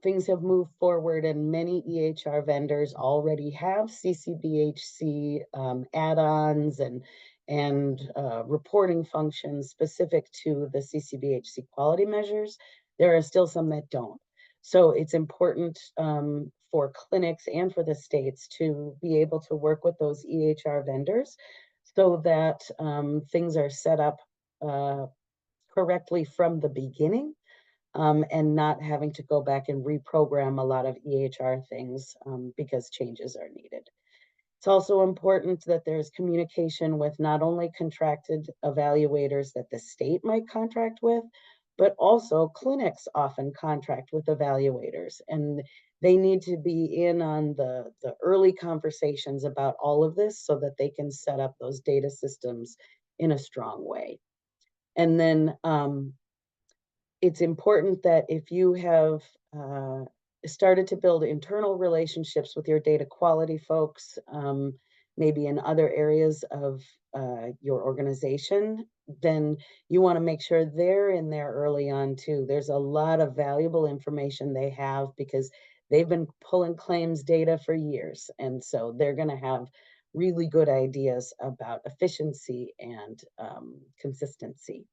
things have moved forward, and many EHR vendors already have CCBHC add-ons and reporting functions specific to the CCBHC quality measures. There are still some that don't. So it's important for clinics and for the states to be able to work with those EHR vendors so that things are set up correctly from the beginning. And not having to go back and reprogram a lot of EHR things because changes are needed. It's also important that there's communication with not only contracted evaluators that the state might contract with, but also clinics often contract with evaluators, and they need to be in on the early conversations about all of this so that they can set up those data systems in a strong way. And then it's important that if you have started to build internal relationships with your data quality folks, maybe in other areas of your organization, then you want to make sure they're in there early on too. There's a lot of valuable information they have because they've been pulling claims data for years. And so they're going to have really good ideas about efficiency and consistency.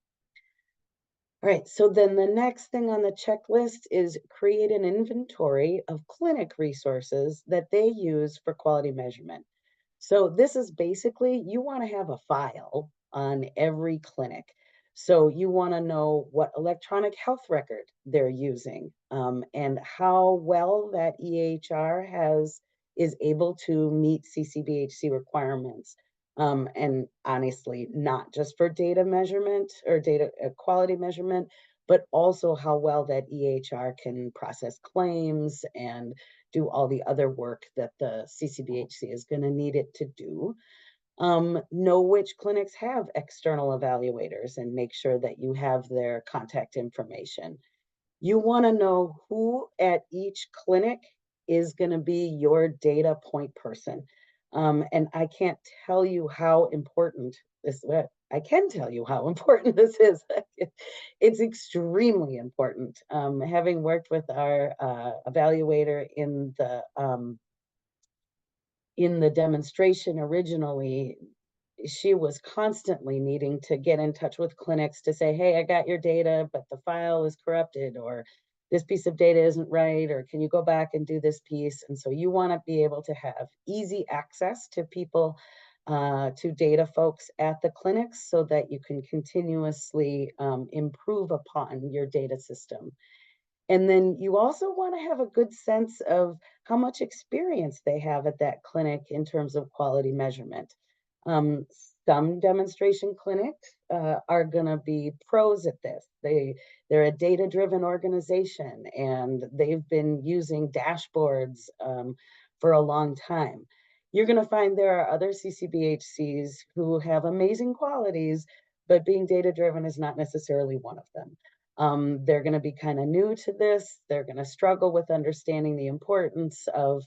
All right, so then the next thing on the checklist is create an inventory of clinic resources that they use for quality measurement. So this is basically, you want to have a file on every clinic. So you want to know what electronic health record they're using and how well that EHR is able to meet CCBHC requirements. And honestly, not just for data measurement or data quality measurement, but also how well that EHR can process claims and do all the other work that the CCBHC is going to need it to do. Know which clinics have external evaluators and make sure that you have their contact information. You want to know who at each clinic is going to be your data point person. And I can't tell you how important this, I can tell you how important this is. It's extremely important. Having worked with our evaluator in the demonstration originally, she was constantly needing to get in touch with clinics to say, hey, I got your data, but the file is corrupted, or this piece of data isn't right, or can you go back and do this piece? And so you want to be able to have easy access to people, to data folks at the clinics, so that you can continuously improve upon your data system. And then you also want to have a good sense of how much experience they have at that clinic in terms of quality measurement. Some demonstration clinics are going to be pros at this. They're a data-driven organization, and they've been using dashboards for a long time. You're going to find there are other CCBHCs who have amazing qualities, but being data-driven is not necessarily one of them. They're going to be kind of new to this. They're going to struggle with understanding the importance of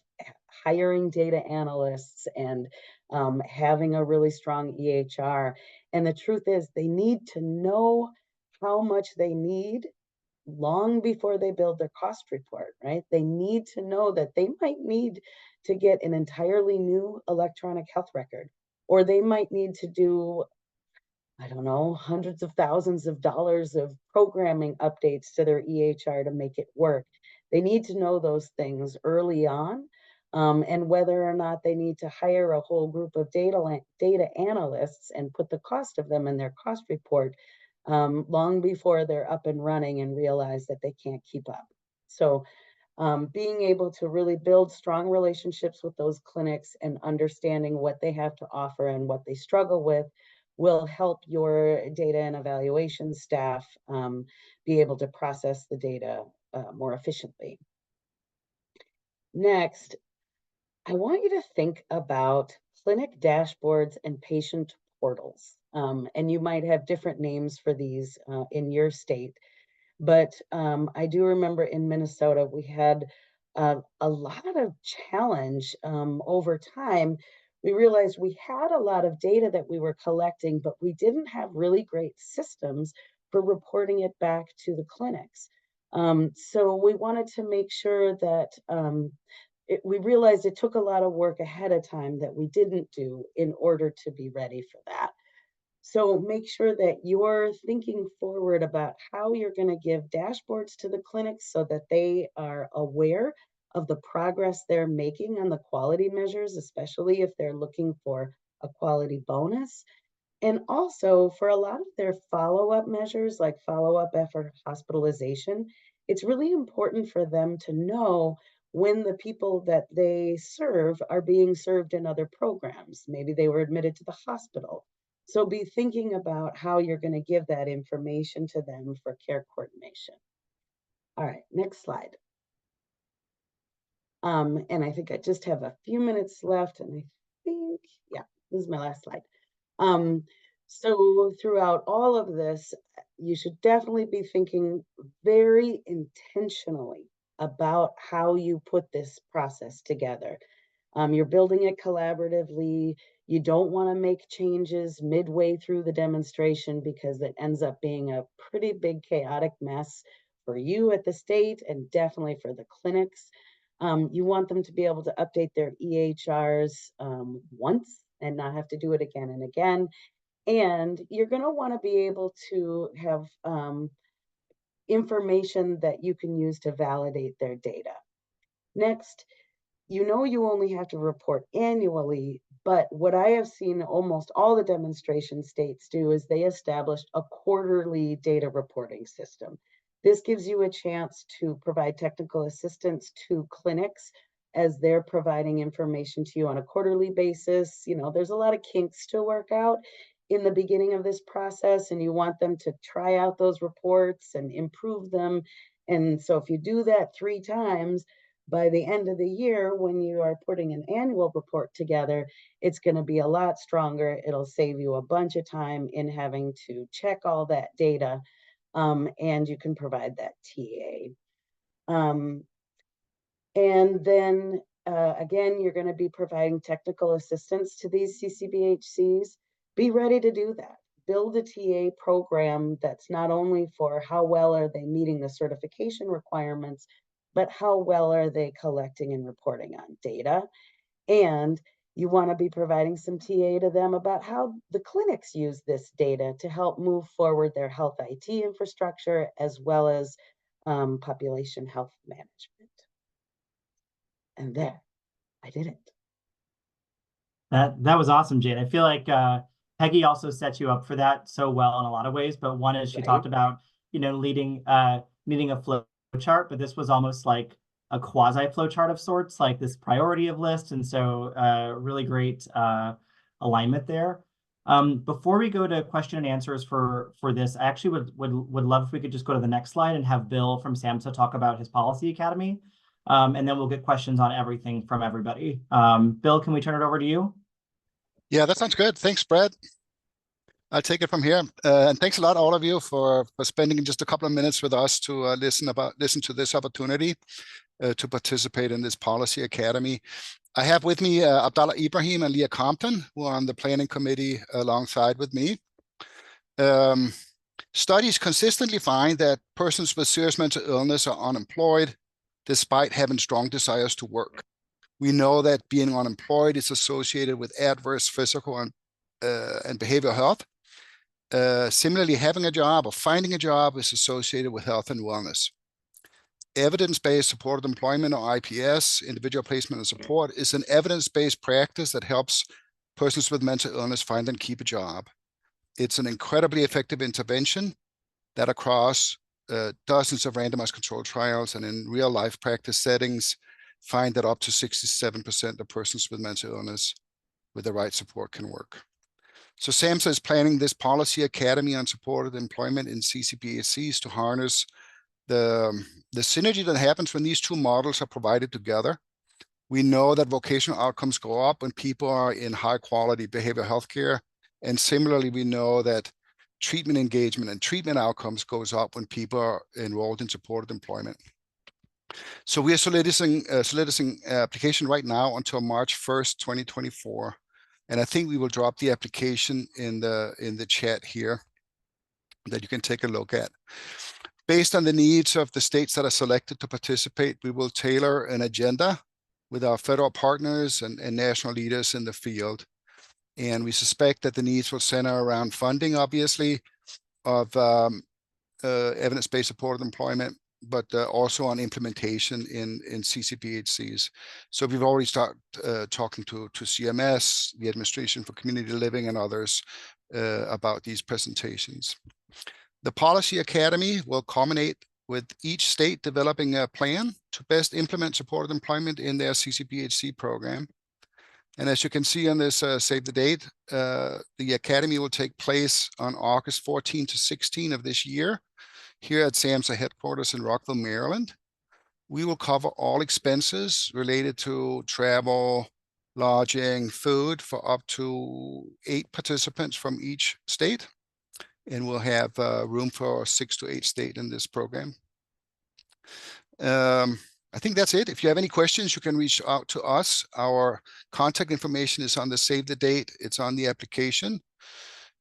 hiring data analysts and having a really strong EHR. And the truth is, they need to know how much they need long before they build their cost report, right? They need to know that they might need to get an entirely new electronic health record, or they might need to do, I don't know, hundreds of thousands of dollars of programming updates to their EHR to make it work. They need to know those things early on, and whether or not they need to hire a whole group of data analysts and put the cost of them in their cost report long before they're up and running and realize that they can't keep up. So being able to really build strong relationships with those clinics and understanding what they have to offer and what they struggle with will help your data and evaluation staff be able to process the data more efficiently. Next, I want you to think about clinic dashboards and patient portals. And you might have different names for these in your state. But I do remember in Minnesota, we had a lot of challenge over time. We realized we had a lot of data that we were collecting, but we didn't have really great systems for reporting it back to the clinics. So we wanted to make sure that we realized it took a lot of work ahead of time that we didn't do in order to be ready for that. So make sure that you're thinking forward about how you're going to give dashboards to the clinics so that they are aware of the progress they're making on the quality measures, especially if they're looking for a quality bonus. And also for a lot of their follow-up measures, like follow-up after hospitalization, it's really important for them to know when the people that they serve are being served in other programs. Maybe they were admitted to the hospital. So be thinking about how you're going to give that information to them for care coordination. All right, next slide. And I think I just have a few minutes left, and I think, yeah, this is my last slide. So throughout all of this, you should definitely be thinking very intentionally about how you put this process together. You're building it collaboratively. You don't want to make changes midway through the demonstration because it ends up being a pretty big chaotic mess for you at the state and definitely for the clinics. You want them to be able to update their EHRs once and not have to do it again and again. And you're going to want to be able to have information that you can use to validate their data. Next, you know you only have to report annually, but what I have seen almost all the demonstration states do is they established a quarterly data reporting system. This gives you a chance to provide technical assistance to clinics as they're providing information to you on a quarterly basis. You know, there's a lot of kinks to work out in the beginning of this process, and you want them to try out those reports and improve them. And so if you do that 3 times, by the end of the year, when you are putting an annual report together, it's going to be a lot stronger. It'll save you a bunch of time in having to check all that data, and you can provide that TA. And then again, you're going to be providing technical assistance to these CCBHCs. Be ready to do that. Build a TA program that's not only for how well are they meeting the certification requirements, but how well are they collecting and reporting on data? And You want to be providing some TA to them about how the clinics use this data to help move forward their health IT infrastructure as well as population health management. And there, I did it. That was awesome, Jade. I feel like Peggy also set you up for that so well in a lot of ways. But one is she talked about, needing a flow chart, but this was almost like a quasi flow chart of sorts, like this priority of list. And so really great alignment there. Before we go to question and answers for this, I actually would love if we could just go to the next slide and have Bill from SAMHSA talk about his policy academy. And then we'll get questions on everything from everybody. Bill, can we turn it over to you? Yeah, that sounds good. Thanks, Brett. I'll take it from here. And thanks a lot, all of you, for spending just a couple of minutes with us to listen to this opportunity to participate in this policy academy. I have with me Abdallah Ibrahim and Leah Compton, who are on the planning committee alongside with me. Studies consistently find that persons with serious mental illness are unemployed despite having strong desires to work. We know that being unemployed is associated with adverse physical and behavioral health. Similarly, having a job or finding a job is associated with health and wellness. Evidence-based supported employment, or IPS, individual placement and support, is an evidence-based practice that helps persons with mental illness find and keep a job. It's an incredibly effective intervention that across dozens of randomized controlled trials and in real-life practice settings find that up to 67% of persons with mental illness with the right support can work. So SAMHSA is planning this policy academy on supported employment in CCBHCs to harness the synergy that happens when these two models are provided together. We know that vocational outcomes go up when people are in high quality behavioral health care. And similarly, we know that treatment engagement and treatment outcomes goes up when people are enrolled in supported employment. So we are soliciting application right now until March 1st, 2024. And I think we will drop the application in the chat here that you can take a look at. Based on the needs of the states that are selected to participate, we will tailor an agenda with our federal partners and national leaders in the field. And we suspect that the needs will center around funding, obviously, of evidence-based supported employment, but also on implementation in CCBHCs. So we've already started talking to CMS, the Administration for Community Living, and others about these presentations. The Policy Academy will culminate with each state developing a plan to best implement supported employment in their CCBHC program. And as you can see on this save the date, the Academy will take place on August 14 to 16 of this year here at SAMHSA headquarters in Rockville, Maryland. We will cover all expenses related to travel, lodging, food for up to 8 participants from each state. And we'll have room for 6 to 8 states in this program. I think that's it. If you have any questions, you can reach out to us. Our contact information is on the save the date. It's on the application.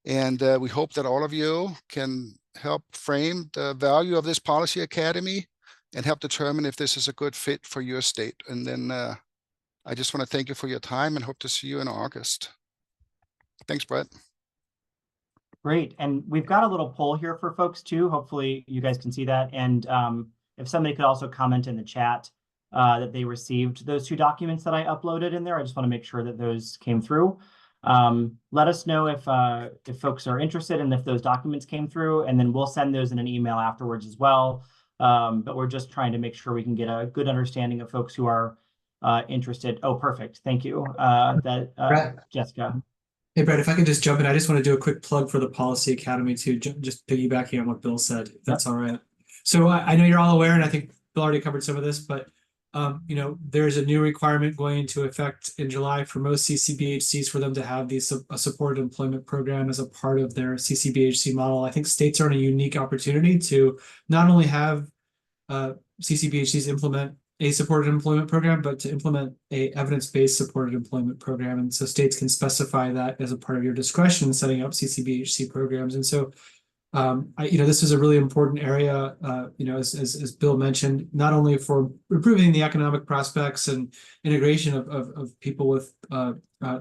And we hope that all of you can help frame the value of this policy academy and help determine if this is a good fit for your state. And then I just want to thank you for your time and hope to see you in August. Thanks, Brett. Great. And we've got a little poll here for folks too. Hopefully you guys can see that. And if somebody could also comment in the chat that they received those 2 documents that I uploaded in there. I just want to make sure that those came through. Let us know if folks are interested and if those documents came through, and then we'll send those in an email afterwards as well. But we're just trying to make sure we can get a good understanding of folks who are interested. Oh, perfect. Thank you, Jessica. Hey, Brett, if I could just jump in, I just want to do a quick plug for the Policy Academy too, just piggybacking on what Bill said, if that's all right. So I know you're all aware, and I think Bill already covered some of this, but there's a new requirement going into effect in July for most CCBHCs for them to have a supported employment program as a part of their CCBHC model. I think states are in a unique opportunity to not only have CCBHCs implement a supported employment program, but to implement a evidence-based supported employment program. And so states can specify that as a part of your discretion setting up CCBHC programs. And so This is a really important area, as Bill mentioned, not only for improving the economic prospects and integration of people with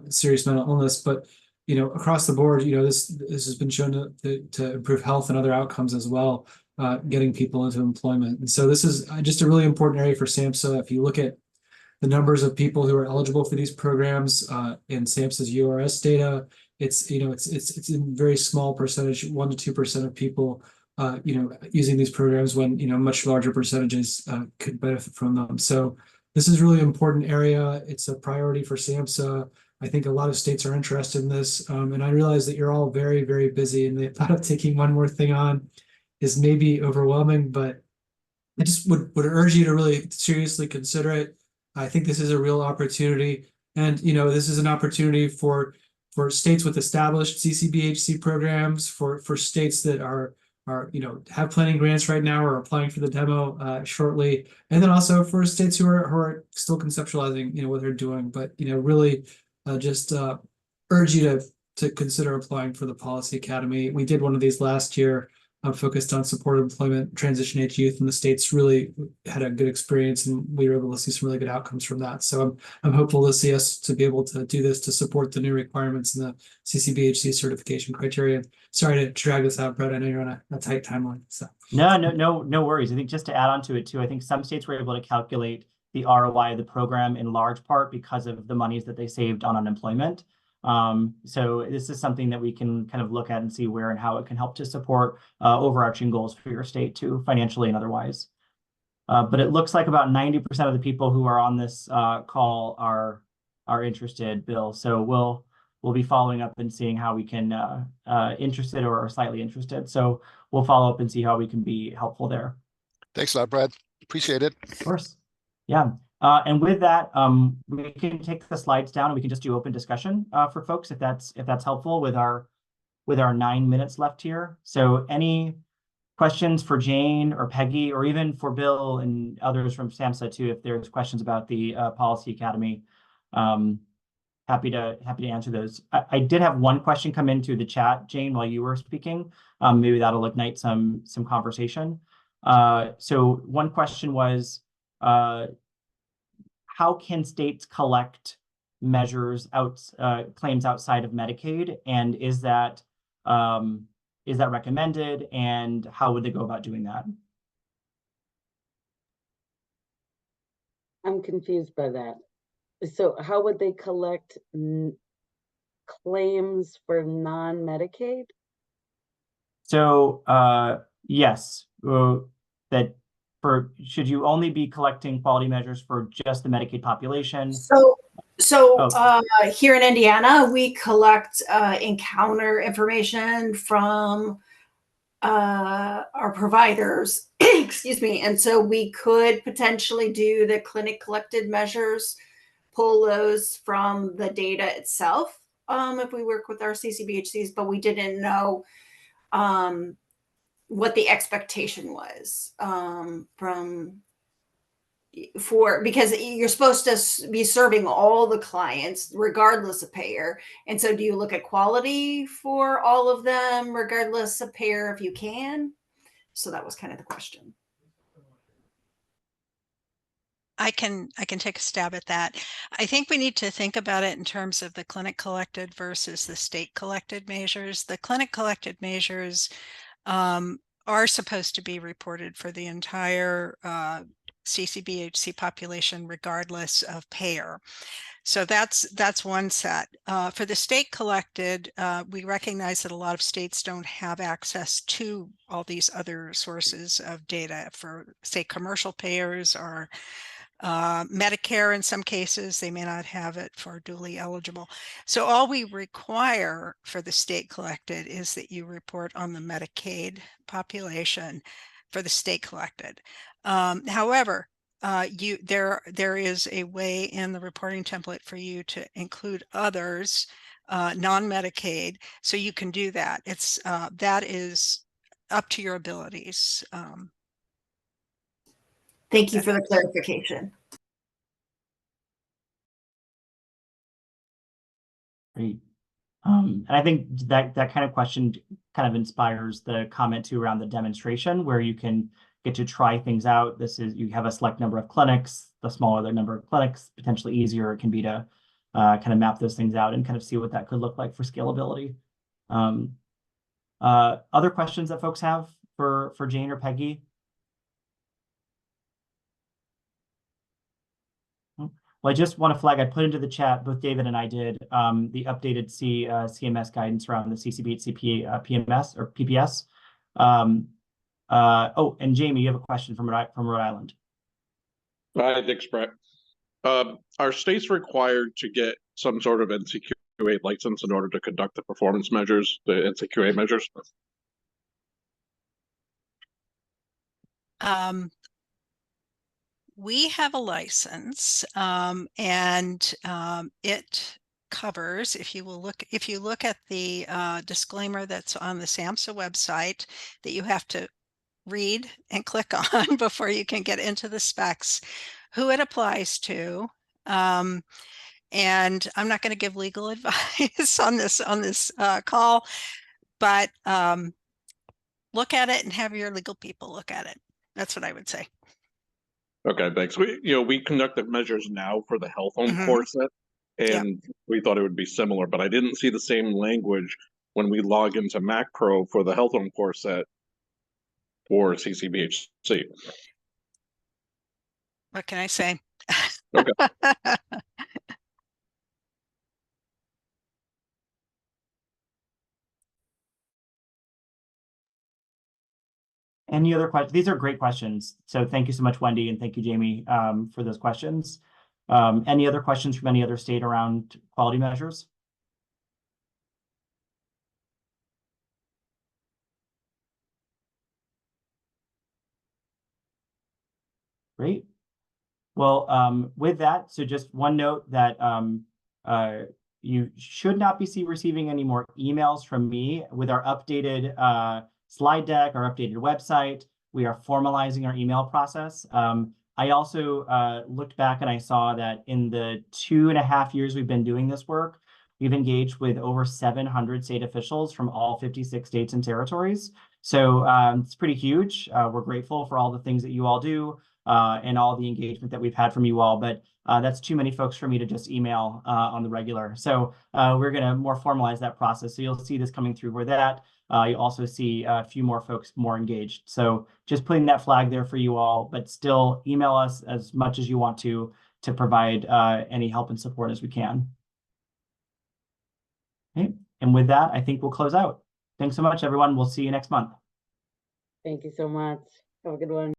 serious mental illness, but across the board, this has been shown to improve health and other outcomes as well, getting people into employment. And so this is just a really important area for SAMHSA. If you look at the numbers of people who are eligible for these programs in SAMHSA's URS data, it's in very small percentage, 1 to 2% of people using these programs, when much larger percentages could benefit from them. So this is really important area. It's a priority for SAMHSA. I think a lot of states are interested in this, and I realize that you're all very, very busy, and the thought of taking one more thing on is maybe overwhelming, but I just would urge you to really seriously consider it. I think this is a real opportunity, and this is an opportunity for states with established CCBHC programs, for states that are have planning grants right now or applying for the demo shortly, and then also for states who are still conceptualizing what they're doing. But really just urge you to consider applying for the Policy Academy. We did one of these last year, focused on supported employment, transition age youth, and the states really had a good experience, and we were able to see some really good outcomes from that. So I'm hopeful to see us to be able to do this to support the new requirements in the CCBHC certification criteria. Sorry to drag this out, Brett. I know you're on a tight timeline. So no worries. I think just to add on to it too, I think some states were able to calculate the ROI of the program in large part because of the monies that they saved on unemployment. So this is something that we can kind of look at and see where and how it can help to support overarching goals for your state too, financially and otherwise. But it looks like about 90% of the people who are on this call are interested, Bill. So we'll be following up and seeing how we can interested or slightly interested. So we'll follow up and see how we can be helpful there. Thanks a lot, Brad. Appreciate it. Of course. Yeah. And with that, we can take the slides down and we can just do open discussion for folks if that's helpful with our 9 minutes left here. So any questions for Jane or Peggy, or even for Bill and others from SAMHSA too, if there's questions about the Policy Academy, happy to answer those. I did have one question come into the chat, Jane, while you were speaking. Maybe that'll ignite some conversation. So one question was, how can states collect measures claims outside of Medicaid, and is that recommended, and how would they go about doing that? I'm confused by that. So how would they collect claims for non-Medicaid? So yes, that should you only be collecting quality measures for just the Medicaid population? Here in Indiana, we collect encounter information from our providers, excuse me. And so we could potentially do the clinic collected measures, pull those from the data itself if we work with our CCBHCs, but we didn't know what the expectation was because you're supposed to be serving all the clients regardless of payer. And so do you look at quality for all of them regardless of payer if you can? So that was kind of the question. I can take a stab at that. I think we need to think about it in terms of the clinic collected versus the state collected measures. The clinic collected measures are supposed to be reported for the entire CCBHC population, regardless of payer. So that's one set. For the state collected, we recognize that a lot of states don't have access to all these other sources of data. For, say, commercial payers or Medicare, in some cases, they may not have it for duly eligible. So all we require for the state collected is that you report on the Medicaid population for the state collected. However, there is a way in the reporting template for you to include others, non-Medicaid, so you can do that. It's that is up to your abilities. Thank you for the clarification. Great. And I think that kind of question kind of inspires the comment too around the demonstration, where you can get to try things out. You have a select number of clinics. The smaller the number of clinics, potentially easier it can be to kind of map those things out and kind of see what that could look like for scalability. Other questions that folks have for Jane or Peggy? Well, I just want to flag, I put into the chat, both David and I did, the updated CMS guidance around the CCBHC PMS or PPS. Oh, and Jamie, you have a question from Rhode Island. Hi, thanks, Brett. Are states required to get some sort of NCQA license in order to conduct the performance measures, the NCQA measures? We have a license, and it covers, if you look at the disclaimer that's on the SAMHSA website that you have to read and click on before you can get into the specs, who it applies to. And I'm not going to give legal advice on this call, but look at it and have your legal people look at it. That's what I would say. Okay, thanks. We conduct the measures now for the health home core set, and we thought it would be similar, but I didn't see the same language when we log into MacPro for the health home core set for CCBHC. What can I say? Okay. Any other questions? These are great questions. So thank you so much, Wendy, and thank you, Jamie, for those questions. Any other questions from any other state around quality measures? Great. Well, with that, so just one note that you should not be receiving any more emails from me with our updated slide deck, our updated website. We are formalizing our email process. I also looked back and I saw that in the 2.5 years we've been doing this work, we've engaged with over 700 state officials from all 56 states and territories. So it's pretty huge. We're grateful for all the things that you all do and all the engagement that we've had from you all, but that's too many folks for me to just email on the regular. So we're going to more formalize that process. So you'll see this coming through where that. You also see a few more folks more engaged. So just putting that flag there for you all, but still email us as much as you want to provide any help and support as we can. Okay. And with that, I think we'll close out. Thanks so much, everyone. We'll see you next month. Thank you so much. Have a good one.